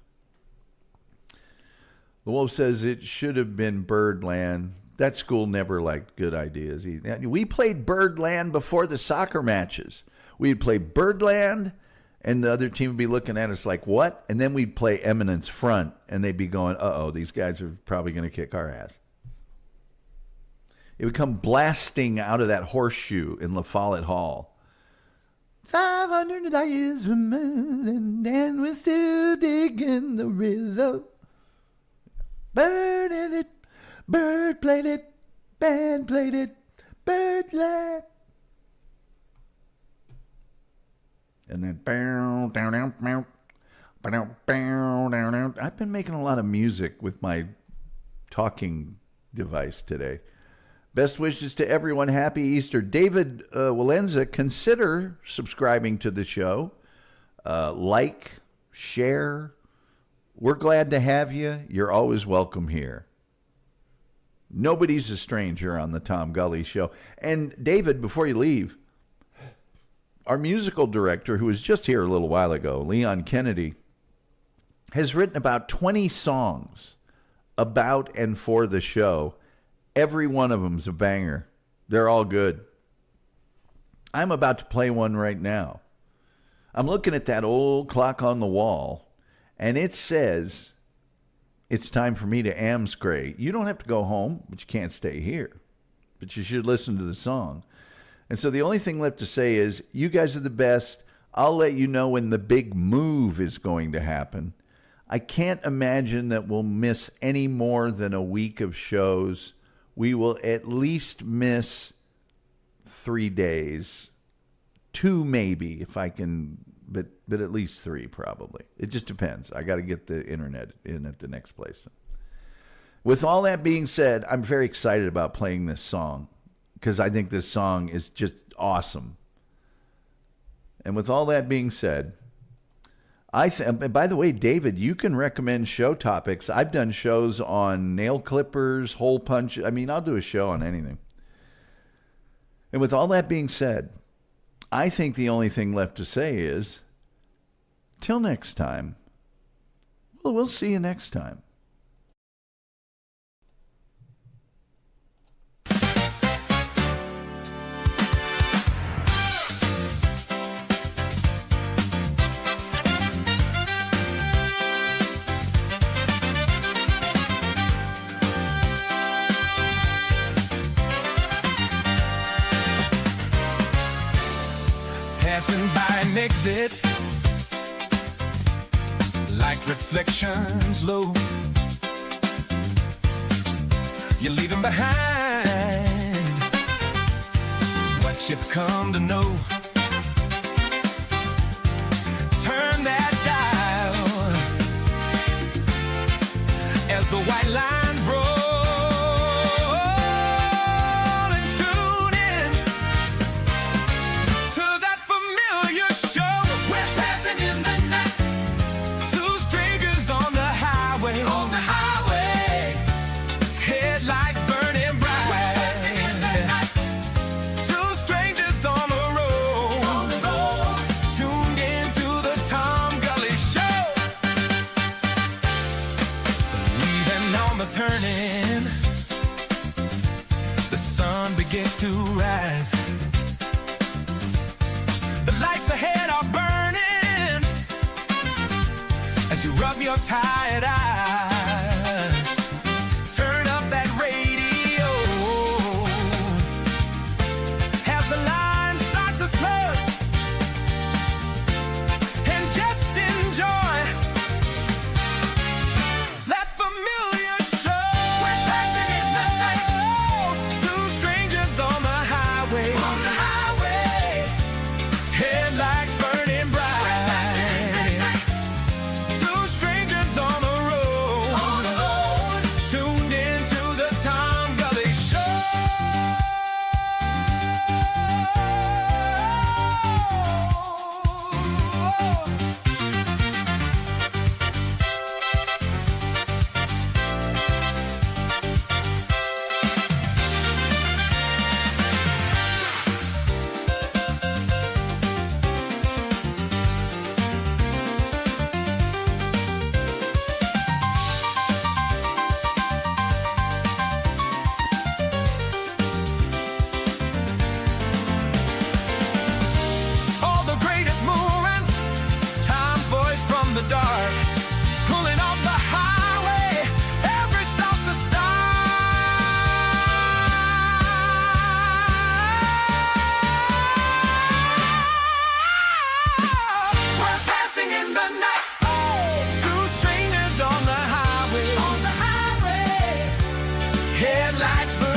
S1: The Wolf says it should have been Birdland. That school never liked good ideas. We played Birdland before the soccer matches. We'd play Birdland, and the other team would be looking at us like, what? And then we'd play Eminence Front, and they'd be going, uh-oh, these guys are probably going to kick our ass. It would come blasting out of that horseshoe in La Follette Hall. 500 years removed, and we're still digging the rhythm. Bird in it, bird played it, band played it, Birdland. And then I've been making a lot of music with my talking device today. Best wishes to everyone. Happy Easter. David Walenza, consider subscribing to the show. Like, share. We're glad to have you. You're always welcome here. Nobody's a stranger on the Tom Gulley Show. And David, before you leave, our musical director, who was just here a little while ago, Leon Kennedy, has written about 20 songs about and for the show. Every one of them's a banger. They're all good. I'm about to play one right now. I'm looking at that old clock on the wall, and it says it's time for me to Amscray. You don't have to go home, but you can't stay here. But you should listen to the song. And so the only thing left to say is, you guys are the best. I'll let you know when the big move is going to happen. I can't imagine that we'll miss any more than a week of shows. We will at least miss 3 days. 2 maybe, if I can, but at least 3 probably. It just depends. I got to get the internet in at the next place. With all that being said, I'm very excited about playing this song because I think this song is just awesome. And with all that being said, and by the way, David, you can recommend show topics. I've done shows on nail clippers, hole punch. I mean, I'll do a show on anything. And with all that being said, I think the only thing left to say is, till next time. Well, we'll see you next time.
S2: Passing by an exit, like reflections low. You're leaving behind what you've come to know. Turn that dial as the white lines roll. Turning, the sun begins to rise. The lights ahead are burning as you rub your tired eyes. Turn up that radio as the lines start to slur, and just enjoy on the road. in the night. Two strangers on the highway. Headlights burn